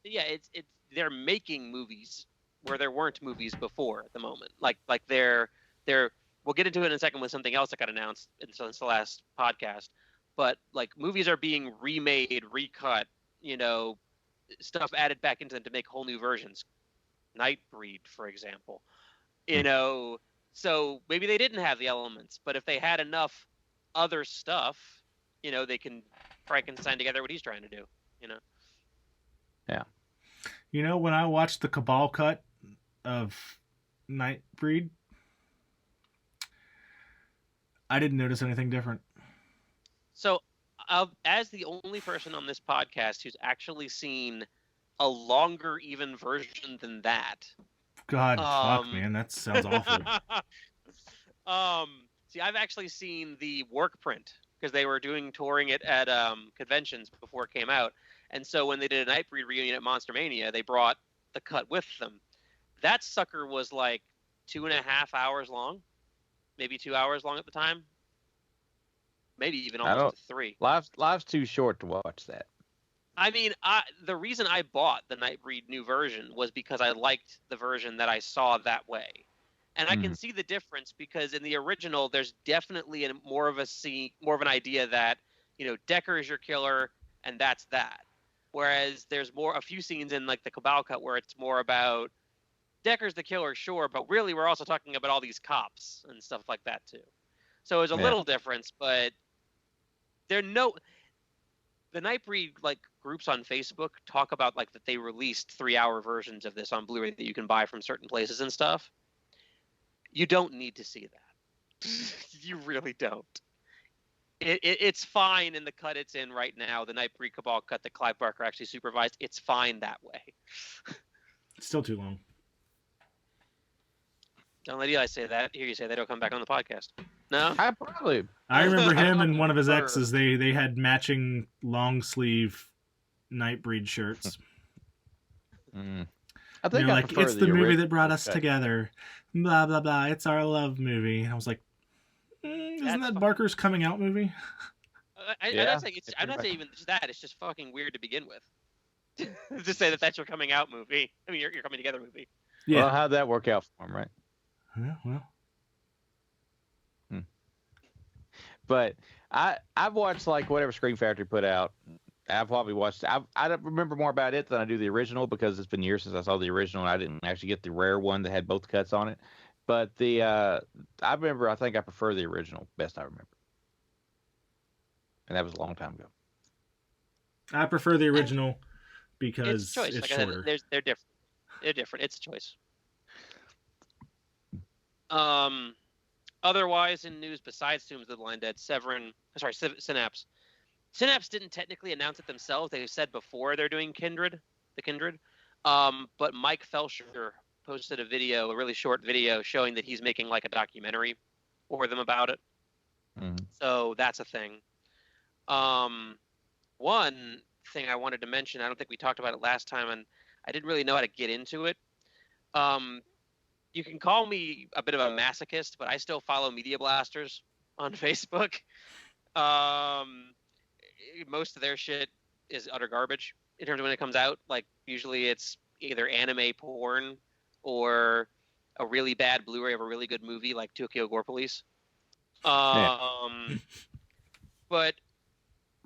Speaker 2: it's they're making movies where there weren't movies before at the moment. Like they're we'll get into it in a second with something else that got announced since the last podcast. But like movies are being remade, recut, stuff added back into them to make whole new versions. Nightbreed, for example. So maybe they didn't have the elements, but if they had enough other stuff, they can Frankenstein together what he's trying to do,
Speaker 3: Yeah.
Speaker 1: When I watched the Cabal cut of Nightbreed, I didn't notice anything different.
Speaker 2: So, as the only person on this podcast who's actually seen a longer even version than that.
Speaker 1: God, fuck, man, that sounds awful.
Speaker 2: See, I've actually seen the work print because they were touring it at conventions before it came out. And so when they did a Nightbreed reunion at Monster Mania, they brought the cut with them. That sucker was like 2.5 hours long, maybe 2 hours long at the time. Maybe even almost 3.
Speaker 3: Live's too short to watch that.
Speaker 2: I mean, the reason I bought the Nightbreed new version was because I liked the version that I saw that way. And I can see the difference because in the original, there's definitely more of an idea that, Decker is your killer and that's that. Whereas there's a few scenes in like the Cabal cut where it's more about Decker's the killer, sure, but really we're also talking about all these cops and stuff like that too. So it's a little difference, but the Nightbreed like groups on Facebook talk about like that they released 3-hour versions of this on Blu-ray that you can buy from certain places and stuff. You don't need to see that. You really don't. It's fine in the cut it's in right now, the Nightbreed Cabal cut that Clive Barker actually supervised. It's fine that way.
Speaker 1: It's still too long.
Speaker 2: Don't let Eli say that. Here you say they don't come back on the podcast. No?
Speaker 1: I remember him and one of his exes, they had matching long sleeve Nightbreed shirts.
Speaker 3: I think
Speaker 1: it's the movie that brought us together. Blah, blah, blah. It's our love movie. And I was like, isn't that Barker's coming out movie?
Speaker 2: I'm not saying even just that. It's just fucking weird to begin with. Just say that's your coming out movie. I mean, your coming together movie.
Speaker 3: Yeah. Well, how'd that work out for him, right?
Speaker 1: Yeah, well.
Speaker 3: But I've watched like whatever Scream Factory put out. I've probably watched. I don't remember more about it than I do the original because it's been years since I saw the original and I didn't actually get the rare one that had both cuts on it. But I think I prefer the original best I remember. And that was a long time ago.
Speaker 1: I prefer the original because
Speaker 2: it's, choice.
Speaker 1: It's
Speaker 2: like
Speaker 1: shorter.
Speaker 2: They're different. They're different. It's a choice. Otherwise, in news besides Tombs of the Blind Dead, Synapse. Synapse didn't technically announce it themselves. They said before they're doing Kindred. But Mike Felsher posted a really short video showing that he's making like a documentary for them about it. So that's a thing. One thing I wanted to mention, I don't think we talked about it last time, and I didn't really know how to get into it. You can call me a bit of a masochist, but I still follow Media Blasters on Facebook. Most of their shit is utter garbage in terms of when it comes out. Like, usually it's either anime porn or a really bad Blu-ray of a really good movie like Tokyo Gore Police. But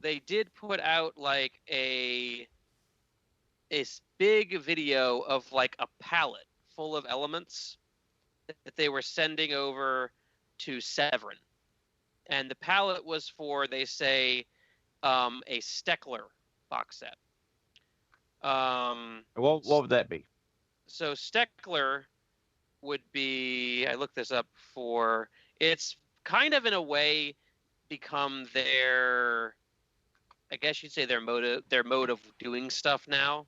Speaker 2: they did put out like big video of like a pallet full of elements that they were sending over to Severin, and the pallet was for, they say, a Steckler box set.
Speaker 3: What would that be?
Speaker 2: So Steckler would be, I looked this up for, it's kind of in a way become their, I guess you'd say their mode of doing stuff now,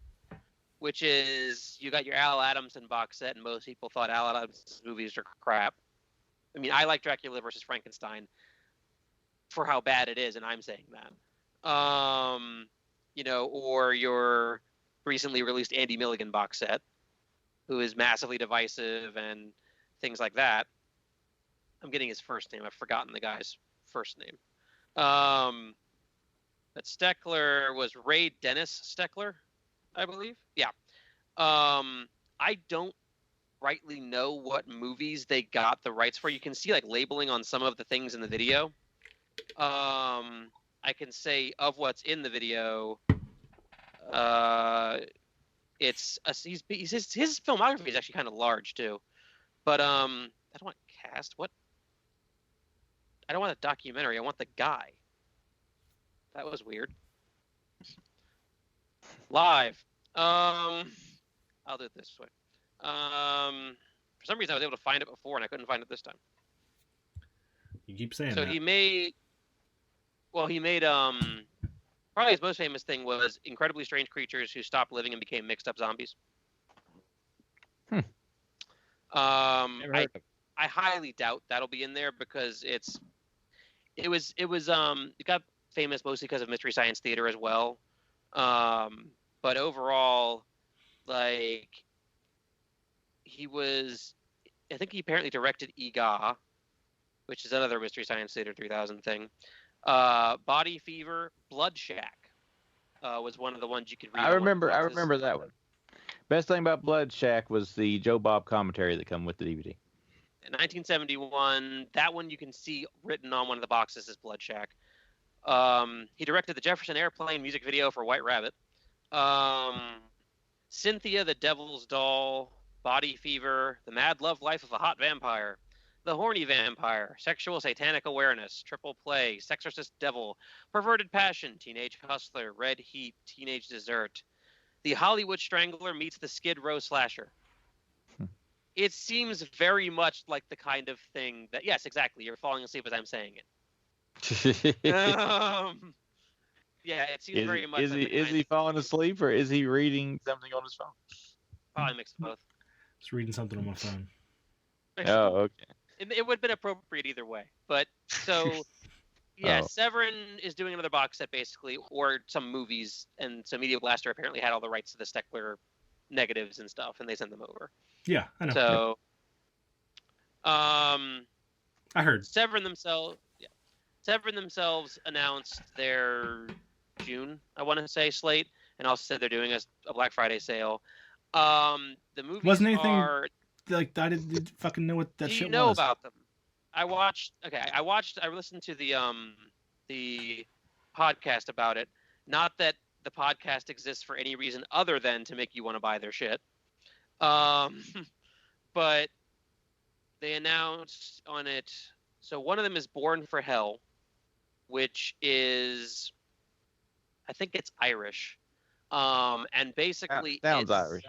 Speaker 2: which is you got your Al Adamson box set, and most people thought Al Adamson's movies are crap. I mean, I like Dracula versus Frankenstein for how bad it is, and I'm saying that. Or your recently released Andy Milligan box set, who is massively divisive and things like that. I'm getting his first name. I've forgotten the guy's first name. But Steckler was Ray Dennis Steckler, I believe. Yeah. I don't rightly know what movies they got the rights for. You can see like labeling on some of the things in the video. I can say of what's in the video. His filmography is actually kind of large too, but I don't want cast. What? I don't want a documentary. I want the guy. That was weird. Live. I'll do it this way. For some reason, I was able to find it before, and I couldn't find it this time.
Speaker 1: You keep saying
Speaker 2: so
Speaker 1: that.
Speaker 2: he made probably his most famous thing was Incredibly Strange Creatures Who Stopped Living and Became Mixed Up Zombies. I highly doubt that'll be in there because it got famous mostly because of Mystery Science Theater as well. But overall, like, I think he apparently directed EGA, which is another Mystery Science Theater 3000 thing. Body Fever, Blood Shack was one of the ones you could read.
Speaker 3: I remember that one. Best thing about Blood Shack was the Joe Bob commentary that come with the DVD.
Speaker 2: In 1971, that one you can see written on one of the boxes is Blood Shack. He directed the Jefferson Airplane music video for White Rabbit. Cynthia the Devil's Doll, Body Fever, The Mad Love Life of a Hot Vampire, The Horny Vampire, Sexual Satanic Awareness, Triple Play, Sexorcist Devil, Perverted Passion, Teenage Hustler, Red Heat, Teenage Dessert, The Hollywood Strangler meets the Skid Row Slasher. It seems very much like the kind of thing that, yes, exactly, you're falling asleep as I'm saying it. Yeah, it seems very much.
Speaker 3: Is he falling asleep or is he reading something on his phone?
Speaker 2: Probably mix of both.
Speaker 1: Just reading something on my phone.
Speaker 3: Oh, okay.
Speaker 2: It would have been appropriate either way. But so, yeah, Severin is doing another box set basically, or some movies, and so Media Blaster apparently had all the rights to the Steckler negatives and stuff, and they sent them over.
Speaker 1: Yeah, I know.
Speaker 2: So,
Speaker 1: I heard
Speaker 2: Severin themselves announced their June, I want to say, slate, and also said they're doing a Black Friday sale. The movies
Speaker 1: wasn't anything
Speaker 2: are
Speaker 1: like I didn't fucking know what that shit was.
Speaker 2: Do you know about them? I listened to the podcast about it. Not that the podcast exists for any reason other than to make you want to buy their shit. But they announced on it. So one of them is Born for Hell, which is, I think it's Irish. And basically
Speaker 3: sounds Irish.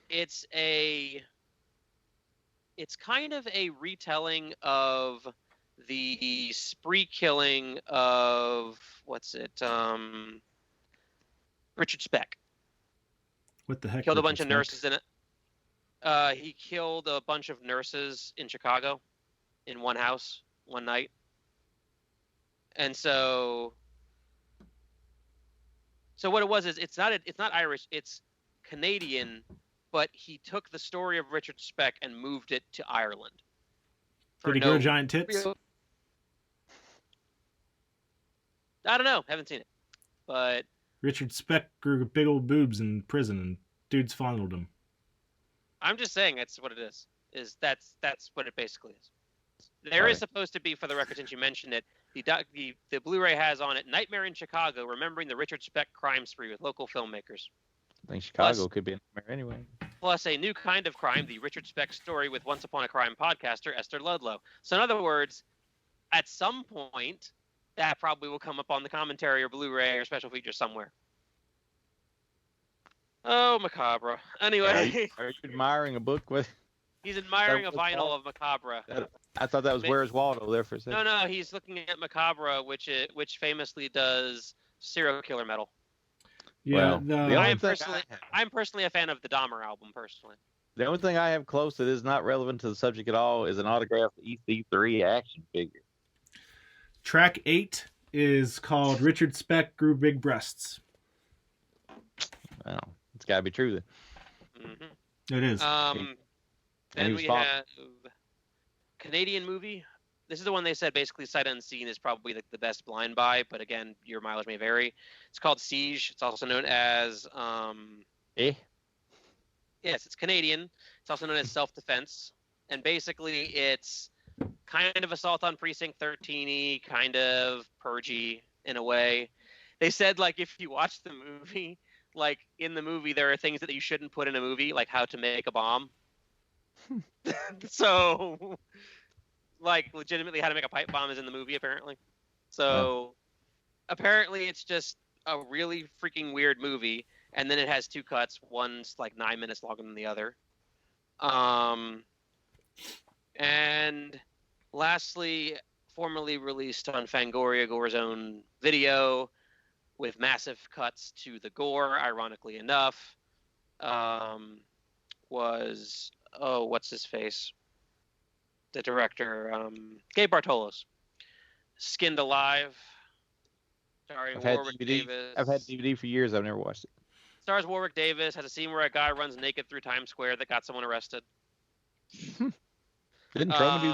Speaker 2: It's kind of a retelling of the spree killing of Richard Speck.
Speaker 1: What the heck?
Speaker 2: Killed a bunch of nurses in it. He killed a bunch of nurses in Chicago in one house one night. And so what it was is it's not Irish, it's Canadian, but he took the story of Richard Speck and moved it to Ireland.
Speaker 1: Did he grow giant tits?
Speaker 2: I don't know. Haven't seen it. But
Speaker 1: Richard Speck grew big old boobs in prison, and dudes fondled him.
Speaker 2: I'm just saying that's what it is. That's what it basically is. There is
Speaker 3: Sorry.
Speaker 2: supposed to be, for the record, since you mentioned it, the Blu-ray has on it Nightmare in Chicago, remembering the Richard Speck crime spree with local filmmakers.
Speaker 3: I think Chicago
Speaker 2: Plus-
Speaker 3: could be a nightmare anyway.
Speaker 2: Plus a new kind of crime, the Richard Speck story with Once Upon a Crime podcaster Esther Ludlow. So in other words, at some point, that probably will come up on the commentary or Blu-ray or special feature somewhere. Oh, Macabre. Anyway,
Speaker 3: Are you admiring a book with?
Speaker 2: he's admiring a
Speaker 3: That was
Speaker 2: vinyl
Speaker 3: Paul?
Speaker 2: of Macabre.
Speaker 3: I thought that was Where's Waldo there for a second.
Speaker 2: No, he's looking at Macabre, which famously does serial killer metal.
Speaker 1: Yeah,
Speaker 3: Well,
Speaker 1: the,
Speaker 3: the only
Speaker 2: I'm
Speaker 3: thing
Speaker 2: personally- I'm personally a fan of the Dahmer album, personally.
Speaker 3: The only thing I have close that is not relevant to the subject at all is an autographed EC3 action figure.
Speaker 1: track 8 is called Richard Speck Grew Big Breasts.
Speaker 3: Well, it's got to be true then.
Speaker 2: Mm-hmm.
Speaker 1: It is.
Speaker 3: And
Speaker 2: Then
Speaker 3: he
Speaker 2: we
Speaker 3: was
Speaker 2: have Canadian movie. This is the one they said basically sight unseen is probably the best blind buy, but again, your mileage may vary. It's called Siege. It's also known as yes, it's Canadian. It's also known as Self-Defense, and basically it's kind of Assault on Precinct 13-y, kind of Purgy in a way. They said like if you watch the movie, like in the movie there are things that you shouldn't put in a movie, like how to make a bomb. So, like legitimately how to make a pipe bomb is in the movie apparently. So, apparently it's just a really freaking weird movie, and then it has two cuts. One's like 9 minutes longer than the other. And lastly, formerly released on Fangoria Gore's own video with massive cuts to the gore, ironically enough, was, what's his face? The director, Gabe Bartolos. Skinned Alive, starring Warwick Davis.
Speaker 3: I've had DVD for years. I've never watched it.
Speaker 2: Stars Warwick Davis, has a scene where a guy runs naked through Times Square that got someone arrested.
Speaker 3: Didn't Troma do?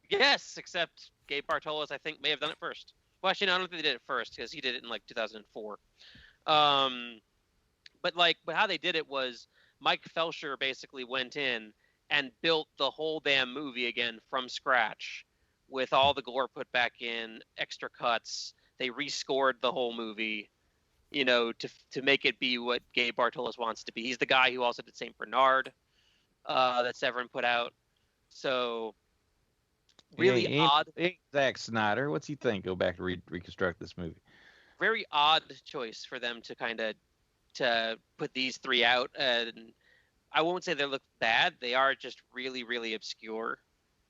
Speaker 2: Yes, except Gabe Bartolos, I think, may have done it first. Well, actually, no, I don't think they did it first because he did it in like 2004. But how they did it was Mike Felsher basically went in and built the whole damn movie again from scratch with all the gore put back in, extra cuts. They rescored the whole movie, to make it be what Gabe Bartolos wants to be. He's the guy who also did St. Bernard, that Severin put out. So really odd.
Speaker 3: Zack Snyder, what's he think? Go back to reconstruct this movie.
Speaker 2: Very odd choice for them to kind of to put these three out, and I won't say they look bad. They are just really, really obscure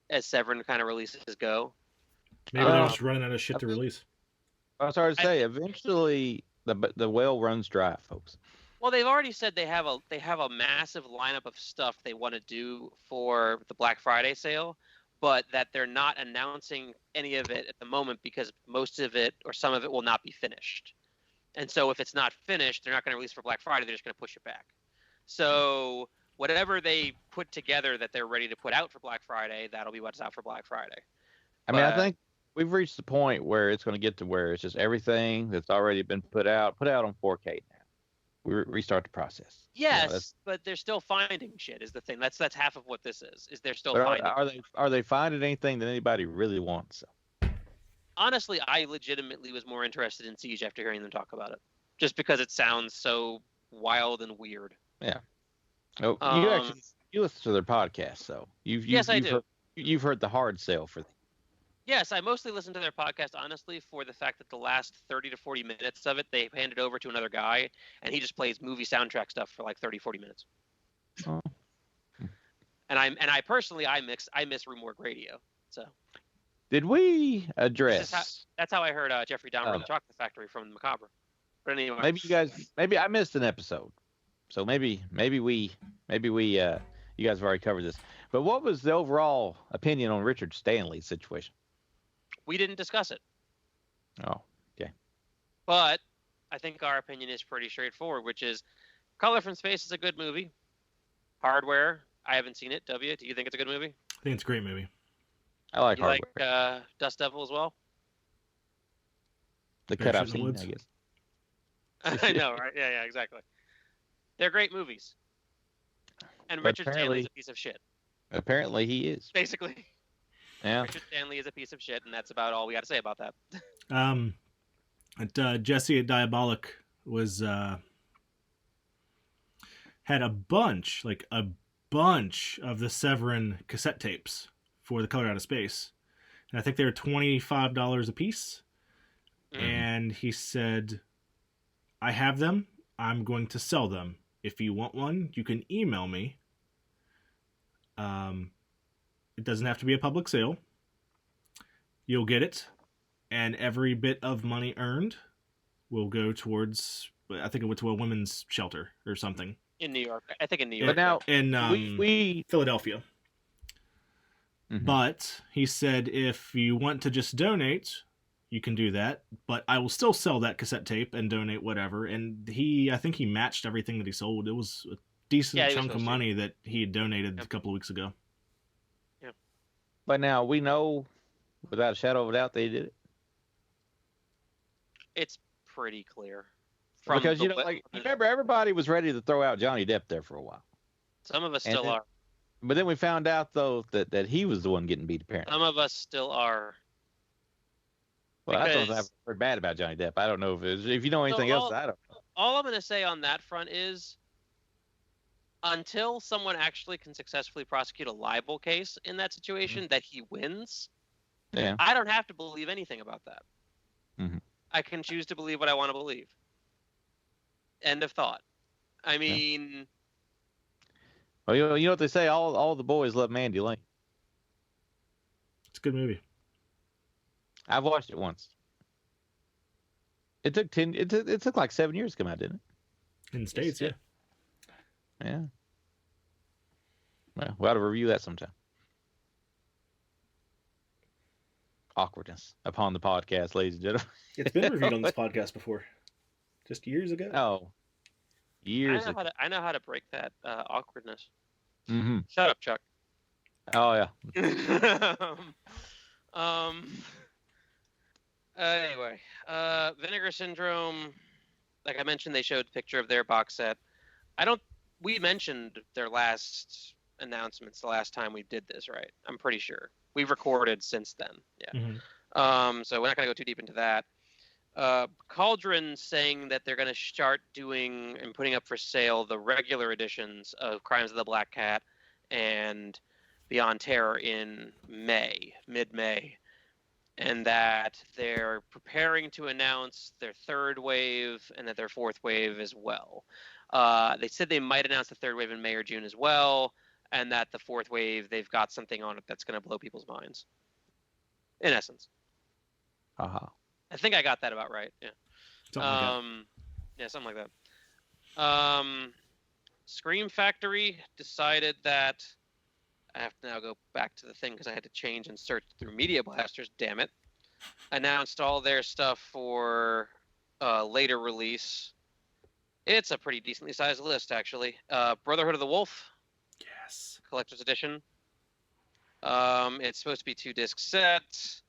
Speaker 2: as Severin kind of releases go.
Speaker 1: Maybe they're just running out of shit to release.
Speaker 3: I was hard to say. Eventually, the well runs dry, folks.
Speaker 2: Well, they've already said they have a massive lineup of stuff they want to do for the Black Friday sale, but that they're not announcing any of it at the moment because most of it or some of it will not be finished. And so if it's not finished, they're not going to release for Black Friday. They're just going to push it back. So whatever they put together that they're ready to put out for Black Friday, that'll be what's out for Black Friday.
Speaker 3: I mean, I think we've reached the point where it's going to get to where it's just everything that's already been put out on 4K now. We restart the process.
Speaker 2: Yes, but they're still finding shit is the thing. That's half of what this is they're still finding.
Speaker 3: Are they finding anything that anybody really wants?
Speaker 2: Honestly, I legitimately was more interested in Siege after hearing them talk about it, just because it sounds so wild and weird.
Speaker 3: Yeah. Oh, you listen to their podcast, so
Speaker 2: I do.
Speaker 3: You've heard the hard sell for them.
Speaker 2: Yes, I mostly listen to their podcast, honestly, for the fact that the last 30 to 40 minutes of it, they hand it over to another guy, and he just plays movie soundtrack stuff for like 30, 40 minutes.
Speaker 3: Oh.
Speaker 2: And I personally, I miss Room Work Radio. So.
Speaker 3: Did we address?
Speaker 2: That's how I heard Jeffrey Dahmer and the Chocolate Factory from the Macabre. But anyway.
Speaker 3: Maybe I missed an episode. So maybe we you guys have already covered this. But what was the overall opinion on Richard Stanley's situation?
Speaker 2: We didn't discuss it.
Speaker 3: Oh, okay.
Speaker 2: But I think our opinion is pretty straightforward, which is Color from Space is a good movie. Hardware, I haven't seen it. W, do you think it's a good movie?
Speaker 1: I think it's a great movie.
Speaker 3: I like Hardware.
Speaker 2: You like Dust Devil as well?
Speaker 3: The cutout scene, I guess.
Speaker 2: I know, right? Yeah, exactly. They're great movies. And Richard Stanley's a piece of shit.
Speaker 3: Apparently he is.
Speaker 2: Basically.
Speaker 3: Yeah.
Speaker 2: Richard Stanley is a piece of shit, and that's about all we got to say about that.
Speaker 1: Jesse at Diabolic was had a bunch of the Severin cassette tapes for the Color Out of Space, and I think they were $25 a piece. And he said, I have them. I'm going to sell them. If you want one, you can email me. It doesn't have to be a public sale. You'll get it. And every bit of money earned will go towards, I think it went to a women's shelter or something.
Speaker 2: In New York. I think in New York.
Speaker 3: But now,
Speaker 1: In
Speaker 3: we
Speaker 1: Philadelphia.
Speaker 3: Mhm.
Speaker 1: But he said if you want to just donate, you can do that. But I will still sell that cassette tape and donate whatever. And I think he matched everything that he sold. It was a decent
Speaker 2: Yeah, he was
Speaker 1: chunk of
Speaker 2: supposed to.
Speaker 1: money that he had donated
Speaker 2: Yep.
Speaker 1: a couple of weeks ago.
Speaker 3: But now we know, without a shadow of a doubt, they did it.
Speaker 2: It's pretty clear.
Speaker 3: Because
Speaker 2: the
Speaker 3: you know,
Speaker 2: we-
Speaker 3: like, remember, everybody was ready to throw out Johnny Depp there for a while.
Speaker 2: some of us
Speaker 3: and
Speaker 2: still
Speaker 3: then-
Speaker 2: are.
Speaker 3: But then we found out though that he was the one getting beat apparently.
Speaker 2: Some of us still are.
Speaker 3: Well, that's what
Speaker 2: because-
Speaker 3: I've heard bad about Johnny Depp. I don't know if you know anything else. I don't know.
Speaker 2: All I'm going to say on that front is until someone actually can successfully prosecute a libel case in that situation that he wins,
Speaker 3: Yeah.
Speaker 2: I don't have to believe anything about that.
Speaker 3: Mhm.
Speaker 2: I can choose to believe what I want to believe. End of thought. I mean,
Speaker 3: Well, you know what they say. All the boys love Mandy Lane.
Speaker 1: It's a good movie.
Speaker 3: I've watched it once. It took it took like 7 years to come out, didn't
Speaker 1: In the States,
Speaker 2: it-
Speaker 3: it? Yeah. Well, we ought to review that sometime. Awkwardness upon the podcast, ladies and gentlemen.
Speaker 1: It's been reviewed on this podcast before. Just years ago.
Speaker 3: Oh, years
Speaker 2: I
Speaker 3: ago.
Speaker 2: know how to break that awkwardness.
Speaker 3: Mm-hmm.
Speaker 2: Shut up, Chuck.
Speaker 3: Oh yeah.
Speaker 2: Anyway, Vinegar Syndrome. Like I mentioned, they showed a picture of their box set. We mentioned their last announcements the last time we did this, right? I'm pretty sure we've recorded since then. Yeah.
Speaker 1: Mhm.
Speaker 2: So we're not gonna go too deep into that. Cauldron saying that they're gonna start doing and putting up for sale the regular editions of Crimes of the Black Cat and Beyond Terror in mid-May, and that they're preparing to announce their third wave and that their fourth wave as well. They said they might announce the third wave in May or June as well, and that the fourth wave, they've got something on it that's going to blow people's minds. In essence.
Speaker 3: Uh-huh.
Speaker 2: I think I got that about right. Yeah.
Speaker 1: Something like that.
Speaker 2: Yeah, something like that. Scream Factory decided that I have to now go back to the thing because I had to change and search through Media Blasters. Damn it! Announced all their stuff for later release. It's a pretty decently sized list, actually. Brotherhood of the Wolf
Speaker 1: Yes.
Speaker 2: Collector's Edition. It's supposed to be 2-disc set,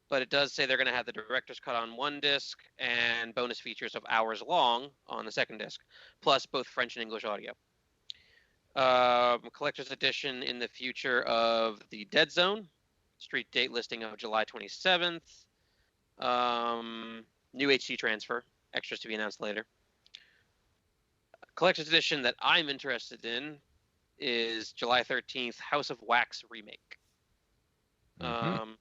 Speaker 2: but it does say they're going to have the director's cut on 1 disc and bonus features of hours long on the 2nd disc, plus both French and English audio. Collector's edition in the future of the Dead Zone, street date listing of July 27th. New HD transfer, extras to be announced later. Collector's edition that I'm interested in is July 13th, House of Wax remake.
Speaker 3: Mhm.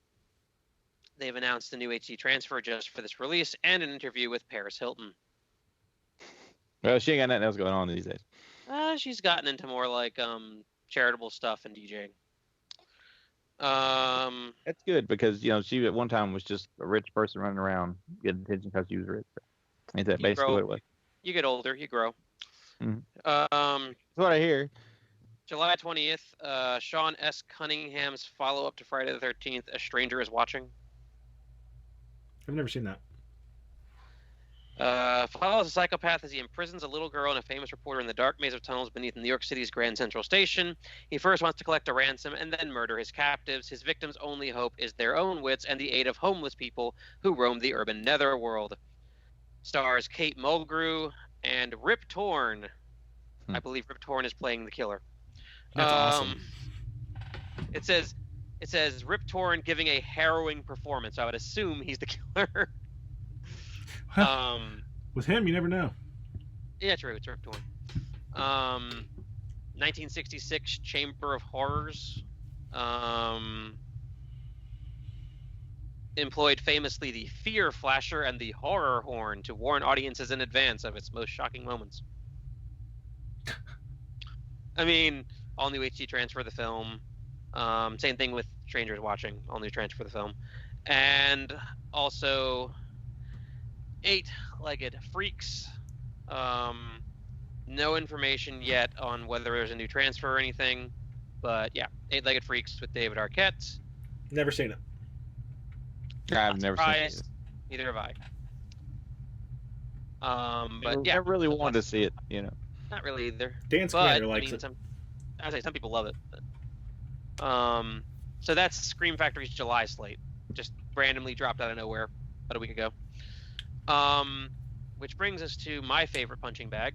Speaker 2: They've announced the new HD transfer just for this release and an interview with Paris Hilton.
Speaker 3: Well, she ain't got nothing else going on these days.
Speaker 2: She's gotten into more like charitable stuff and DJing. Um,
Speaker 3: That's good because she at one time was just a rich person running around getting attention because she was rich. Ain't that
Speaker 2: You
Speaker 3: basically
Speaker 2: grow-
Speaker 3: what it was?
Speaker 2: you get older, you grow.
Speaker 3: Mhm.
Speaker 2: Um,
Speaker 3: That's what I hear.
Speaker 2: July 20th, Sean S. Cunningham's follow-up to Friday the 13th, A Stranger is Watching.
Speaker 1: I've never seen that.
Speaker 2: Follows a psychopath as he imprisons a little girl and a famous reporter in the dark maze of tunnels beneath New York City's Grand Central Station. He first wants to collect a ransom and then murder his captives. His victims' only hope is their own wits and the aid of homeless people who roam the urban netherworld. Stars Kate Mulgrew and Rip Torn. I believe Rip Torn is playing the killer.
Speaker 1: That's awesome.
Speaker 2: It says, It says Rip Torn giving a harrowing performance. I would assume he's the killer.
Speaker 1: With him, you never know.
Speaker 2: Yeah, true. It's Rip Torn. 1966 Chamber of Horrors. Employed famously the fear flasher and the horror horn to warn audiences in advance of its most shocking moments. I mean, all new HD transfer of the film. Same thing with Strangers Watching, all new transfer of the film. And also 8-Legged Freaks. No information yet on whether there's a new transfer or anything. But yeah, 8-Legged Freaks with David Arquette.
Speaker 1: Never seen it.
Speaker 3: I've never seen it.
Speaker 2: Neither have I.
Speaker 3: But
Speaker 2: yeah,
Speaker 3: I really wanted to see it,
Speaker 2: Not really either.
Speaker 1: Dan Scanner likes it.
Speaker 2: I would say some people love it. But, so that's Scream Factory's July slate. Just randomly dropped out of nowhere about a week ago. Which brings us to my favorite punching bag,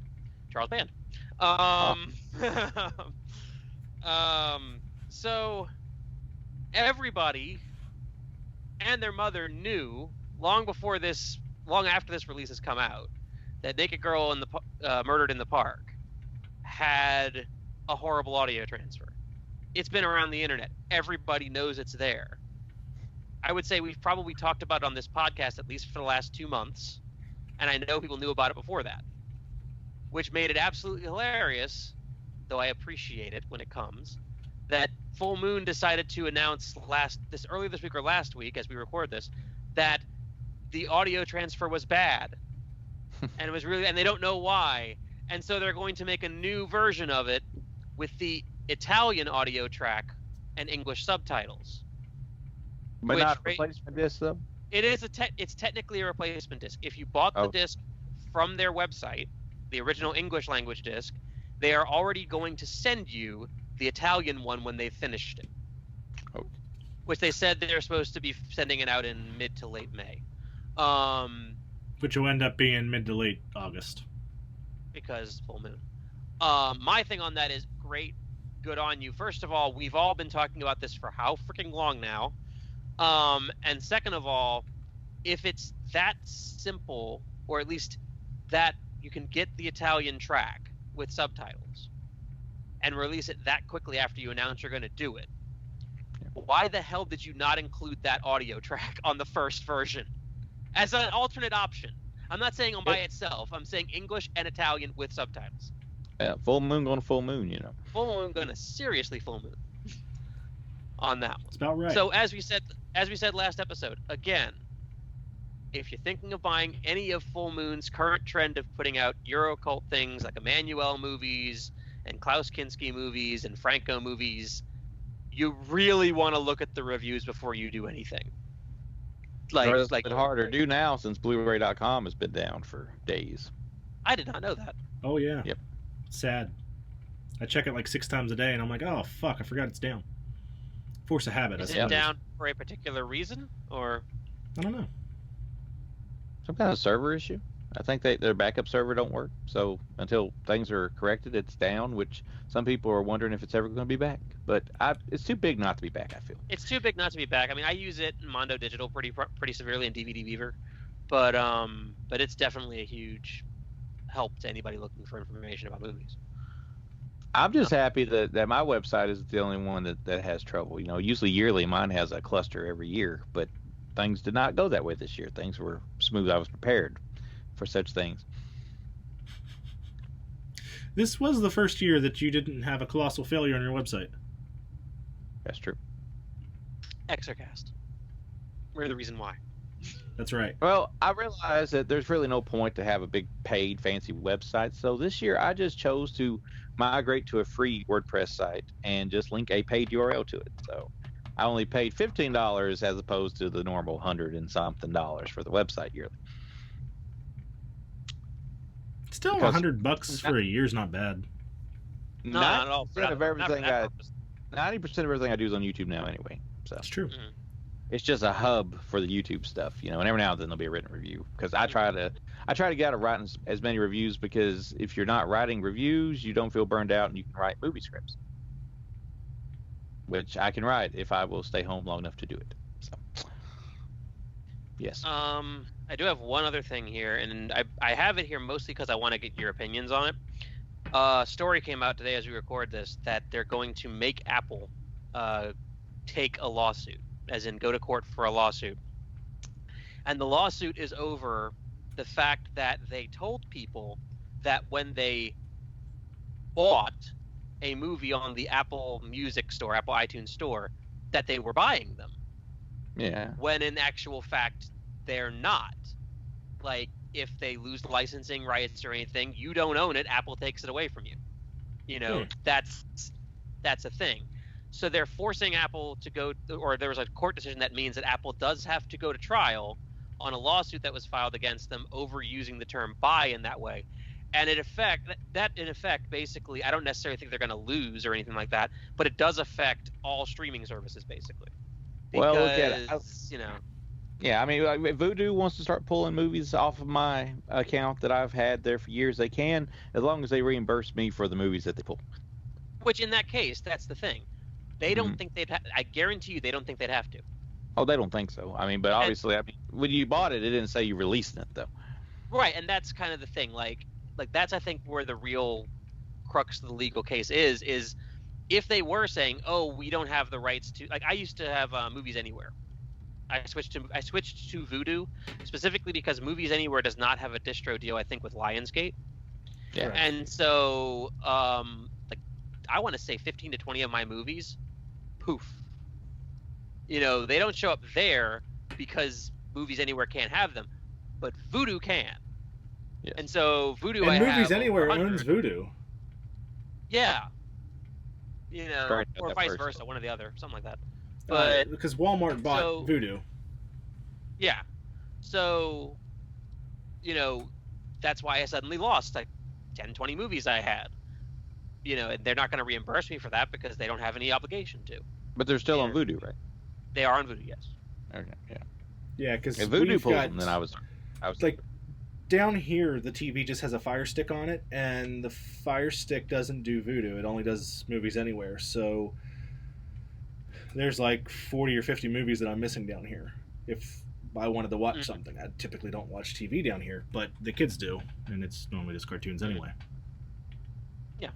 Speaker 2: Charles Band. So everybody and their mother knew long after this release has come out, that Naked Girl in the Murdered in the Park had a horrible audio transfer. It's been around the internet. Everybody knows it's there. I would say we've probably talked about it on this podcast at least for the last 2 months, and I know people knew about it before that, which made it absolutely hilarious, though I appreciate it when it comes, that Full Moon decided to announce earlier this week or last week, as we record this, that the audio transfer was bad, and it was really, and they don't know why, and so they're going to make a new version of it with the Italian audio track and English subtitles.
Speaker 3: But not a replacement disc, though?
Speaker 2: It's technically a replacement disc. If you bought the disc from their website, the original English language disc, they are already going to send you the Italian one when they've finished it.
Speaker 3: Oh.
Speaker 2: Which they said they're supposed to be sending it out in mid to late May.
Speaker 1: Which will end up being mid to late August.
Speaker 2: Because Full Moon. My thing on that is great. Good on you. First of all, we've all been talking about this for how freaking long now? And second of all, if it's that simple, or at least that you can get the Italian track with subtitles and release it that quickly after you announce you're going to do it, why the hell did you not include that audio track on the first version as an alternate option? I'm not saying by itself. I'm saying English and Italian with subtitles.
Speaker 3: Yeah, Full Moon going to Full Moon,
Speaker 2: Full Moon going to seriously Full Moon on that one.
Speaker 1: That's about right.
Speaker 2: So as we said last episode, again, if you're thinking of buying any of Full Moon's current trend of putting out Eurocult things like Emmanuel movies and Klaus Kinski movies and Franco movies, you really want to look at the reviews before you do anything.
Speaker 3: It's like harder to do now since Blu-ray.com has been down for days.
Speaker 2: I did not know that.
Speaker 1: Oh yeah.
Speaker 3: Yep.
Speaker 1: Sad. I check it like 6 times a day, and I'm like, oh fuck, I forgot it's down. Force of habit.
Speaker 2: Is it down for a particular reason, or?
Speaker 1: I don't know.
Speaker 3: Some kind of server issue. I think their backup server don't work, so until things are corrected, it's down. Which some people are wondering if it's ever going to be back. But it's too big not to be back. I feel
Speaker 2: it's too big not to be back. I mean, I use it in Mondo Digital pretty severely in DVD Beaver, but it's definitely a huge help to anybody looking for information about movies.
Speaker 3: I'm just happy that my website is the only one that has trouble. Usually yearly mine has a cluster every year, but things did not go that way this year. Things were smooth. I was prepared for such things.
Speaker 1: This was the first year that you didn't have a colossal failure on your website.
Speaker 3: That's true.
Speaker 2: Exercast. We're the reason why.
Speaker 1: That's right.
Speaker 3: Well, I realized that there's really no point to have a big paid fancy website. So this year I just chose to migrate to a free WordPress site and just link a paid URL to it. So I only paid $15 as opposed to the normal $100 and something for the website yearly.
Speaker 1: Still, $100 for a year is not bad.
Speaker 2: No, not at all.
Speaker 3: 90% of everything I do is on YouTube now anyway. So
Speaker 1: that's true.
Speaker 2: Mm-hmm.
Speaker 3: It's just a hub for the YouTube stuff, and every now and then there'll be a written review because I try to get out of writing as many reviews, because if you're not writing reviews, you don't feel burned out and you can write movie scripts. which I can ride if I will stay home long enough to do it. So, yes.
Speaker 2: I do have one other thing here, and I have it here mostly because I want to get your opinions on it. Story came out today as we record this that they're going to make Apple take a lawsuit, as in go to court for a lawsuit. And the lawsuit is over the fact that they told people that when they bought a movie on the Apple Music Store, Apple iTunes Store, that they were buying them.
Speaker 3: Yeah.
Speaker 2: When in actual fact, they're not. Like, if they lose licensing rights or anything, you don't own it, Apple takes it away from you. You know, that's a thing. So they're forcing Apple to go, or there was a court decision that means that Apple does have to go to trial on a lawsuit that was filed against them over using the term buy in that way. And in effect, basically, I don't necessarily think they're going to lose or anything like that, but it does affect all streaming services, basically. Because,
Speaker 3: well, look at it.
Speaker 2: You know.
Speaker 3: Yeah, I mean, like, if Vudu wants to start pulling movies off of my account that I've had there for years, they can, as long as they reimburse me for the movies that they pull.
Speaker 2: Which, in that case, that's the thing. They don't think they'd I guarantee you they don't think they'd have to.
Speaker 3: Oh, they don't think so. I mean, but obviously, I mean, when you bought it, it didn't say you released it, though.
Speaker 2: Right, and that's kind of the thing. Like that's, I think, where the real crux of the legal case is if they were saying, oh, we don't have the rights to, like, I used to have Movies Anywhere. I switched to Vudu specifically because Movies Anywhere does not have a distro deal, I think, with Lionsgate.
Speaker 3: Yeah.
Speaker 2: And so, like, I want to say 15 to 20 of my movies, poof. You know, they don't show up there because Movies Anywhere can't have them, but Vudu can.
Speaker 3: Yes.
Speaker 2: And so Vudu,
Speaker 1: And
Speaker 2: I
Speaker 1: Movies
Speaker 2: have
Speaker 1: Anywhere
Speaker 2: 100.
Speaker 1: owns Vudu.
Speaker 2: Yeah. You know,
Speaker 3: Sorry,
Speaker 2: or
Speaker 3: that
Speaker 2: vice
Speaker 3: first.
Speaker 2: versa, one or the other, something like that. But
Speaker 1: Because Walmart bought Vudu.
Speaker 2: yeah, so you know, that's why I suddenly lost like 10, 20 movies I had. You know, and they're not going to reimburse me for that because they don't have any obligation to.
Speaker 3: But they're still on Vudu, right?
Speaker 2: They are on Vudu, yes.
Speaker 3: Okay, yeah.
Speaker 1: Yeah, because
Speaker 3: If Vudu pulls them, then I was
Speaker 1: like, down here, the TV just has a Fire Stick on it, and the Fire Stick doesn't do Vudu. It only does Movies Anywhere. So there's like 40 or 50 movies that I'm missing down here. If I wanted to watch something, I typically don't watch TV down here, but the kids do, and it's normally just cartoons anyway.
Speaker 2: Yeah.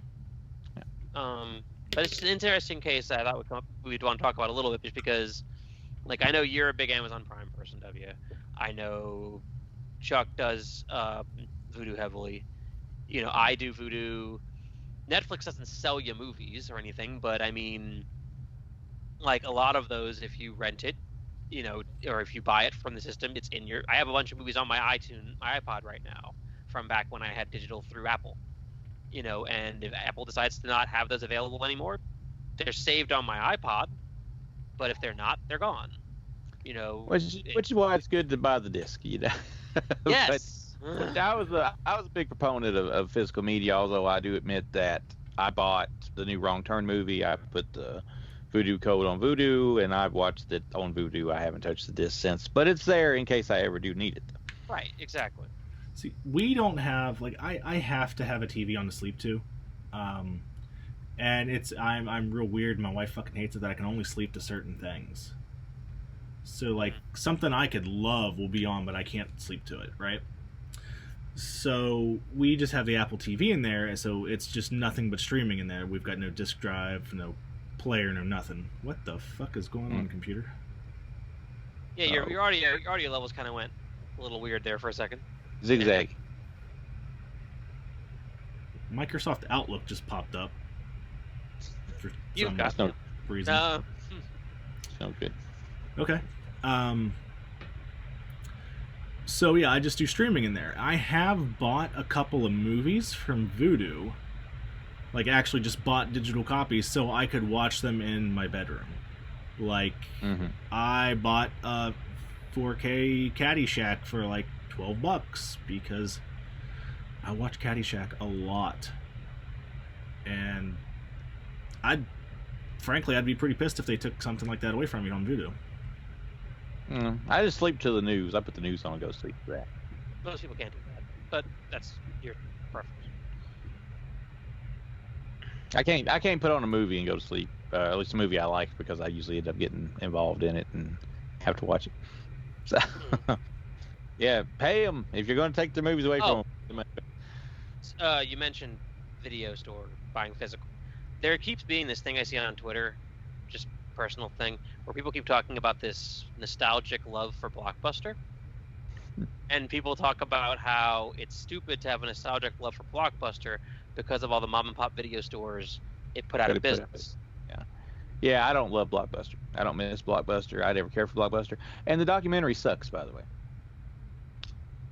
Speaker 2: But it's an interesting case that I thought we'd want to talk about a little bit, just because, like, I know you're a big Amazon Prime person, W. I know Chuck does Vudu heavily. You know, I do Vudu. Netflix doesn't sell you movies or anything, but I mean, like, a lot of those, if you rent it, you know, or if you buy it from the system, it's in your. I have a bunch of movies on my iPod right now from back when I had digital through Apple. You know, and if Apple decides to not have those available anymore, they're saved on my iPod. But if they're not, they're gone. You know,
Speaker 3: which is why it's good to buy the disc, you know.
Speaker 2: Yes.
Speaker 3: But I was a big proponent of physical media, although I do admit that I bought the new Wrong Turn movie. I put the Vudu code on Vudu, and I've watched it on Vudu. I haven't touched the disc since, but it's there in case I ever do need it.
Speaker 2: Right, exactly.
Speaker 1: See, we don't have, like, I have to have a TV on to sleep to, and I'm real weird. My wife fucking hates it that I can only sleep to certain things. So, like, something I could love will be on, but I can't sleep to it, right? So we just have the Apple TV in there, so it's just nothing but streaming in there. We've got no disk drive, no player, no nothing. What the fuck is going on, computer?
Speaker 2: Yeah, your audio levels kind of went a little weird there for a second.
Speaker 3: Zigzag.
Speaker 1: Microsoft Outlook just popped up. For
Speaker 2: You've
Speaker 1: some
Speaker 2: got
Speaker 3: no
Speaker 1: reason.
Speaker 3: Sounds good.
Speaker 1: Okay. So yeah, I just do streaming in there. I have bought a couple of movies from Vudu. Like, actually just bought digital copies so I could watch them in my bedroom. Like, I bought a 4K Caddyshack for like $12 because I watch Caddyshack a lot. And I'd be pretty pissed if they took something like that away from me on Vudu.
Speaker 3: I just sleep to the news. I put the news on and go to sleep for that.
Speaker 2: Most people can't do that, but that's your preference.
Speaker 3: I can't put on a movie and go to sleep. at least a movie I like, because I usually end up getting involved in it and have to watch it. So, yeah, pay them if you're going to take the movies away from them.
Speaker 2: You mentioned video store buying physical. There keeps being this thing I see on Twitter, just personal thing, where people keep talking about this nostalgic love for Blockbuster. And people talk about how it's stupid to have a nostalgic love for Blockbuster because of all the mom and pop video stores it put out of business.
Speaker 3: Yeah, I don't love Blockbuster. I don't miss Blockbuster. I never care for Blockbuster. And the documentary sucks, by the way.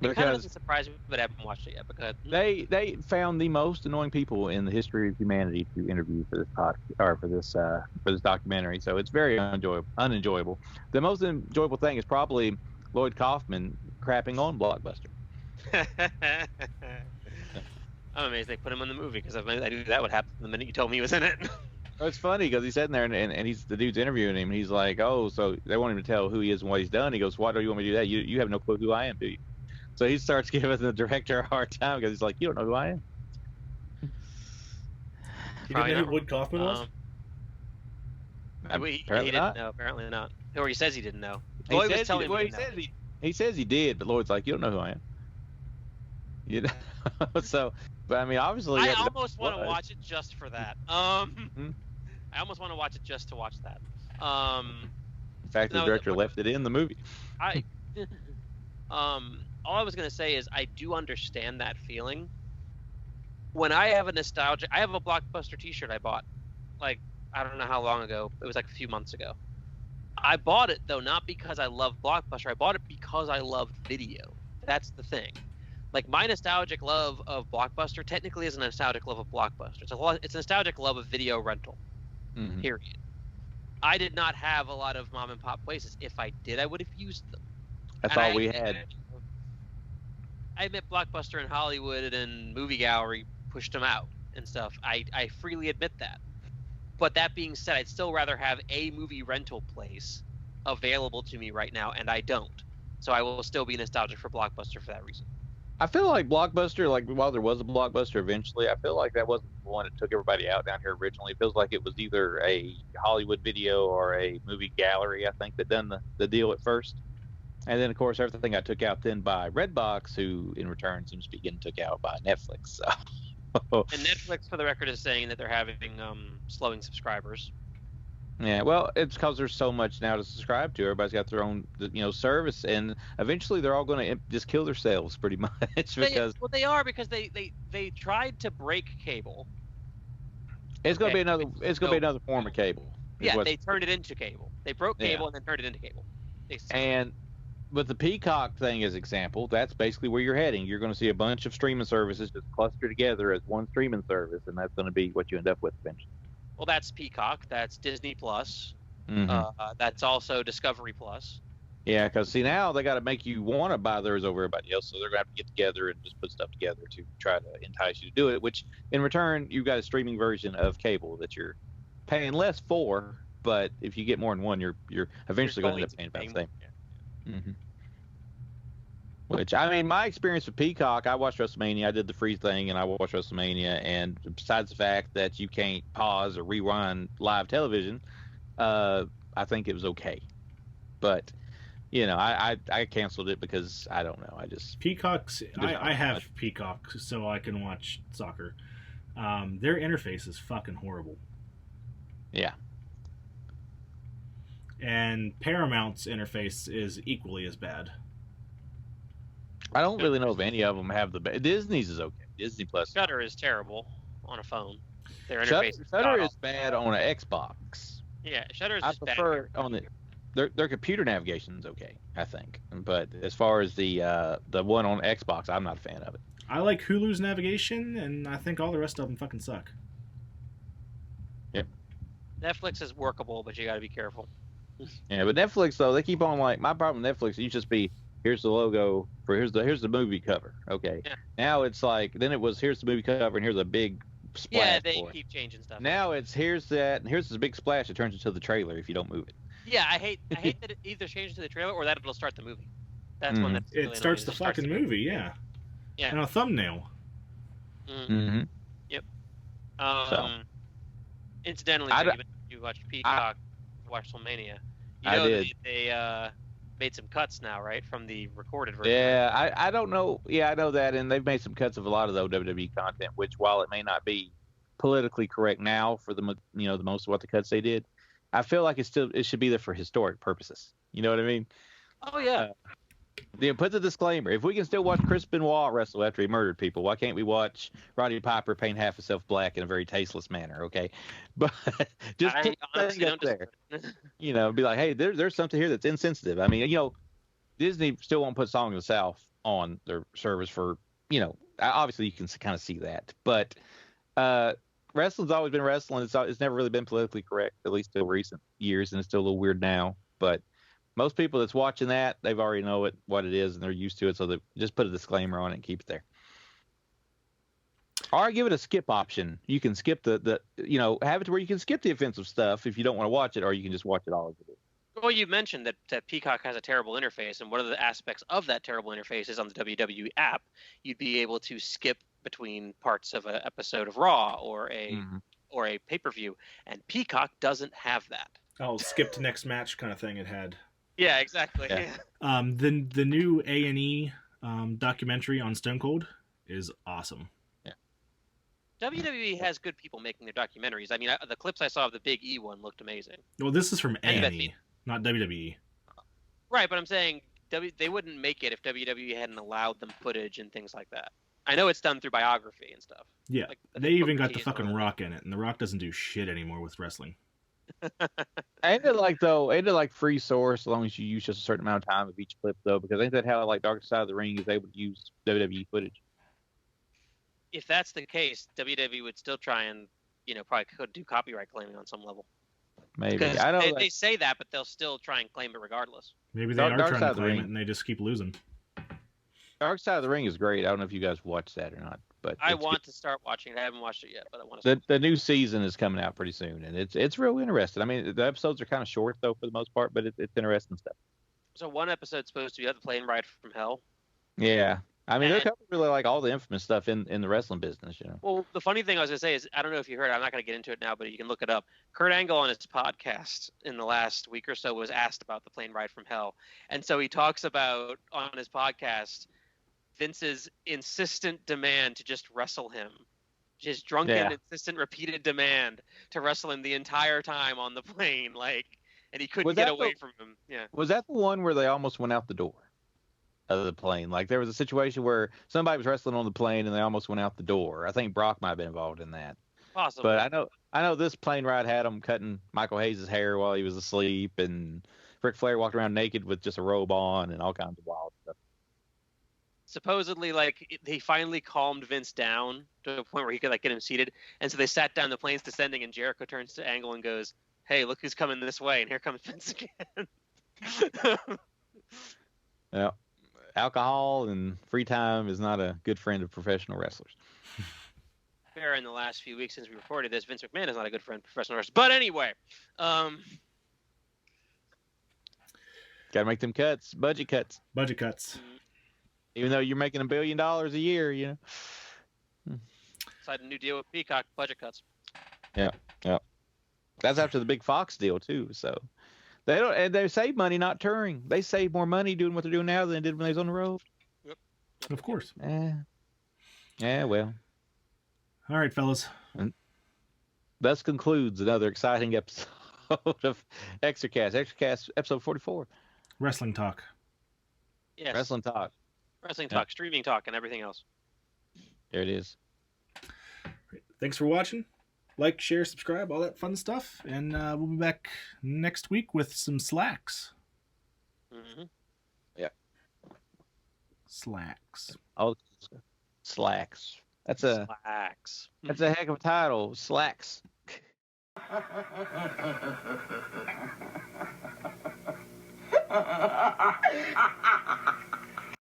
Speaker 2: It kind of doesn't surprise me, but I haven't watched it yet because
Speaker 3: they found the most annoying people in the history of humanity to interview for this for this documentary. So it's very unenjoyable. The most enjoyable thing is probably Lloyd Kaufman crapping on Blockbuster.
Speaker 2: I'm amazed they put him in the movie, because I knew that would happen the minute you told me he was in it.
Speaker 3: It's funny because he's sitting there and he's the dude's interviewing him. And he's like, "Oh, so they want him to tell who he is and what he's done." He goes, "Why do you want me to do that? You have no clue who I am, do you?" So he starts giving the director a hard time because he's like, "You don't know who I am."
Speaker 1: You didn't know who Lloyd Kaufman was?
Speaker 2: He didn't know. Apparently not. Or he says he didn't know. Lloyd was telling me
Speaker 3: he says he did, but Lloyd's like, "You don't know who I am." You know? So, but I mean, obviously,
Speaker 2: I almost want to watch it just for that. I almost want to watch it just to watch that.
Speaker 3: In fact, the director left it in the movie.
Speaker 2: All I was gonna say is I do understand that feeling. When I have a Blockbuster T-shirt I bought, like, I don't know how long ago. It was like a few months ago. I bought it though not because I love Blockbuster. I bought it because I love video. That's the thing. Like, my nostalgic love of Blockbuster technically is a nostalgic love of Blockbuster. It's a nostalgic love of video rental.
Speaker 3: Mm-hmm.
Speaker 2: Period. I did not have a lot of mom and pop places. If I did, I would have used them.
Speaker 3: That's all we had.
Speaker 2: I admit Blockbuster in Hollywood and Movie Gallery pushed them out and stuff. I freely admit that. But that being said, I'd still rather have a movie rental place available to me right now, and I don't. So I will still be nostalgic for Blockbuster for that reason.
Speaker 3: I feel like Blockbuster, like, while there was a Blockbuster eventually, I feel like that wasn't the one that took everybody out down here originally. It feels like it was either a Hollywood Video or a Movie Gallery, I think, that done the deal at first. And then, of course, everything got took out then by Redbox, who in return seems to be getting took out by Netflix. So.
Speaker 2: And Netflix, for the record, is saying that they're having slowing subscribers.
Speaker 3: Yeah, well, it's because there's so much now to subscribe to. Everybody's got their own, service, and eventually they're all going to just kill themselves, pretty much.
Speaker 2: They are, because they tried to break cable.
Speaker 3: It's going to be another. It's going to be another form of cable.
Speaker 2: Yeah, they turned it into cable. They broke cable and then turned it into cable.
Speaker 3: But the Peacock thing as example, that's basically where you're heading. You're going to see a bunch of streaming services just cluster together as one streaming service, and that's going to be what you end up with eventually.
Speaker 2: Well, that's Peacock. That's Disney Plus.
Speaker 3: Mm-hmm.
Speaker 2: That's also Discovery Plus.
Speaker 3: Yeah, because see, now they got to make you want to buy theirs over everybody else, so they're going to have to get together and just put stuff together to try to entice you to do it. Which, in return, you've got a streaming version of cable that you're paying less for, but if you get more than one, you're eventually going to end up paying about the same. Yeah. Mm-hmm. Which, I mean, my experience with Peacock, I watched WrestleMania. I did the free thing, and I watched WrestleMania. And besides the fact that you can't pause or rewind live television, I think it was okay. But, I canceled it because I don't know.
Speaker 1: Peacock's. I have Peacock so I can watch soccer. Their interface is fucking horrible.
Speaker 3: Yeah.
Speaker 1: And Paramount's interface is equally as bad.
Speaker 3: I don't really know if any of them have the Disney's is okay. Disney Plus.
Speaker 2: Shudder is terrible on a phone. Their interface
Speaker 3: Shudder is bad on an Xbox.
Speaker 2: Yeah, Shudder is
Speaker 3: I
Speaker 2: just
Speaker 3: prefer
Speaker 2: bad.
Speaker 3: On their computer navigation is okay, I think. But as far as the one on Xbox, I'm not a fan of it.
Speaker 1: I like Hulu's navigation, and I think all the rest of them fucking suck.
Speaker 3: Yep.
Speaker 2: Netflix is workable, but you got to be careful.
Speaker 3: Yeah, but Netflix though, they keep on, like, my problem with Netflix, it used to just be, here's the logo for here's the movie cover. Okay.
Speaker 2: Yeah.
Speaker 3: Now it's like, then it was, here's the movie cover and here's a big splash.
Speaker 2: Yeah, they keep changing stuff.
Speaker 3: Now it's here's that and here's this big splash that turns into the trailer if you don't move it.
Speaker 2: Yeah, I hate that it either changes to the trailer or that it'll start the movie. That's when that's really
Speaker 1: it starts the fucking movie, yeah.
Speaker 2: Yeah.
Speaker 1: And a thumbnail.
Speaker 2: Mm-hmm. Yep. Incidentally, you watched Peacock, WrestleMania. You
Speaker 3: I
Speaker 2: know
Speaker 3: did.
Speaker 2: they made some cuts now, right, from the recorded version.
Speaker 3: Yeah, I don't know. Yeah, I know that, and they've made some cuts of a lot of the WWE content, which while it may not be politically correct now for the the most of what the cuts they did, I feel like it should be there for historic purposes. You know what I mean?
Speaker 2: Oh yeah.
Speaker 3: Put the disclaimer. If we can still watch Chris Benoit wrestle after he murdered people, why can't we watch Roddy Piper paint half himself black in a very tasteless manner? Okay, but just
Speaker 2: I
Speaker 3: put
Speaker 2: honestly
Speaker 3: that
Speaker 2: don't
Speaker 3: there. Be like, hey, there's something here that's insensitive. I mean, Disney still won't put Song of the South on their service for, obviously you can kind of see that, but wrestling's always been wrestling. It's never really been politically correct, at least till recent years, and it's still a little weird now. But most people that's watching that, they've already know what it is, and they're used to it, so they just put a disclaimer on it and keep it there. Or give it a skip option. You can skip have it to where you can skip the offensive stuff if you don't want to watch it, or you can just watch it all as it is.
Speaker 2: Well, you mentioned that Peacock has a terrible interface, and one of the aspects of that terrible interface is on the WWE app. You'd be able to skip between parts of an episode of Raw or a pay-per-view, and Peacock doesn't have that.
Speaker 1: Oh, skip to next match kind of thing it had.
Speaker 2: Yeah, exactly.
Speaker 3: Yeah.
Speaker 1: The new A&E documentary on Stone Cold is awesome.
Speaker 3: Yeah.
Speaker 2: WWE has good people making their documentaries. I mean, the clips I saw of the Big E one looked amazing.
Speaker 1: Well, this is from A&E, not WWE.
Speaker 2: Right, but I'm saying they wouldn't make it if WWE hadn't allowed them footage and things like that. I know it's done through biography and stuff.
Speaker 1: Yeah,
Speaker 2: Like,
Speaker 1: they even got the fucking Rock in it, and the Rock doesn't do shit anymore with wrestling.
Speaker 3: Ain't it like free source as long as you use just a certain amount of time of each clip though? Because ain't that how like Dark Side of the Ring is able to use WWE footage?
Speaker 2: If that's the case, WWE would still try and probably could do copyright claiming on some level.
Speaker 3: Maybe I know
Speaker 2: they say that, but they'll still try and claim it regardless.
Speaker 1: Maybe they are trying to claim it, and they just keep losing.
Speaker 3: Dark Side of the Ring is great. I don't know if you guys watched that or not, but
Speaker 2: I want to start watching it. I haven't watched it yet, but I want to.
Speaker 3: The new season is coming out pretty soon, and it's real interesting. I mean, the episodes are kind of short though for the most part, but it's interesting stuff.
Speaker 2: So one episode's supposed to be the plane ride from hell.
Speaker 3: Yeah, I mean, they're covering really like all the infamous stuff in the wrestling business,
Speaker 2: Well, the funny thing I was gonna say is I don't know if you heard. I'm not gonna get into it now, but you can look it up. Kurt Angle on his podcast in the last week or so was asked about the plane ride from hell, and so he talks about on his podcast Vince's insistent demand to just wrestle him. Just drunken, insistent, repeated demand to wrestle him the entire time on the plane, and he couldn't get away from him. Yeah.
Speaker 3: Was that the one where they almost went out the door of the plane? Like there was a situation where somebody was wrestling on the plane and they almost went out the door. I think Brock might have been involved in that.
Speaker 2: Possibly.
Speaker 3: But I know this plane ride had him cutting Michael Hayes' hair while he was asleep, and Ric Flair walked around naked with just a robe on and all kinds of wild stuff.
Speaker 2: Supposedly, he finally calmed Vince down to a point where he could get him seated, and so they sat down. The plane's descending, and Jericho turns to Angle and goes, "Hey, look who's coming this way!" And here comes Vince again.
Speaker 3: Yeah, alcohol and free time is not a good friend of professional wrestlers.
Speaker 2: Fair. In the last few weeks since we recorded this, Vince McMahon is not a good friend of professional wrestlers. But anyway,
Speaker 3: got to make them cuts, budget cuts. Even though you're making $1 billion a year,
Speaker 2: Signed a new deal with Peacock, budget cuts.
Speaker 3: Yeah. That's after the big Fox deal too. So they save money not touring. They save more money doing what they're doing now than they did when they was on the road.
Speaker 2: Yep.
Speaker 1: Of course.
Speaker 3: Yeah. Well.
Speaker 1: All right, fellas.
Speaker 3: And thus concludes another exciting episode of Extracast. Extracast episode 44.
Speaker 1: Wrestling talk.
Speaker 2: Yes.
Speaker 3: Wrestling talk.
Speaker 2: Wrestling talk, streaming talk, and everything else.
Speaker 3: There it is.
Speaker 1: Thanks for watching. Like, share, subscribe, all that fun stuff. And we'll be back next week with some slacks.
Speaker 2: Mm-hmm.
Speaker 3: Yeah.
Speaker 1: Slacks.
Speaker 3: Oh, slacks. That's a heck of a title. Slacks.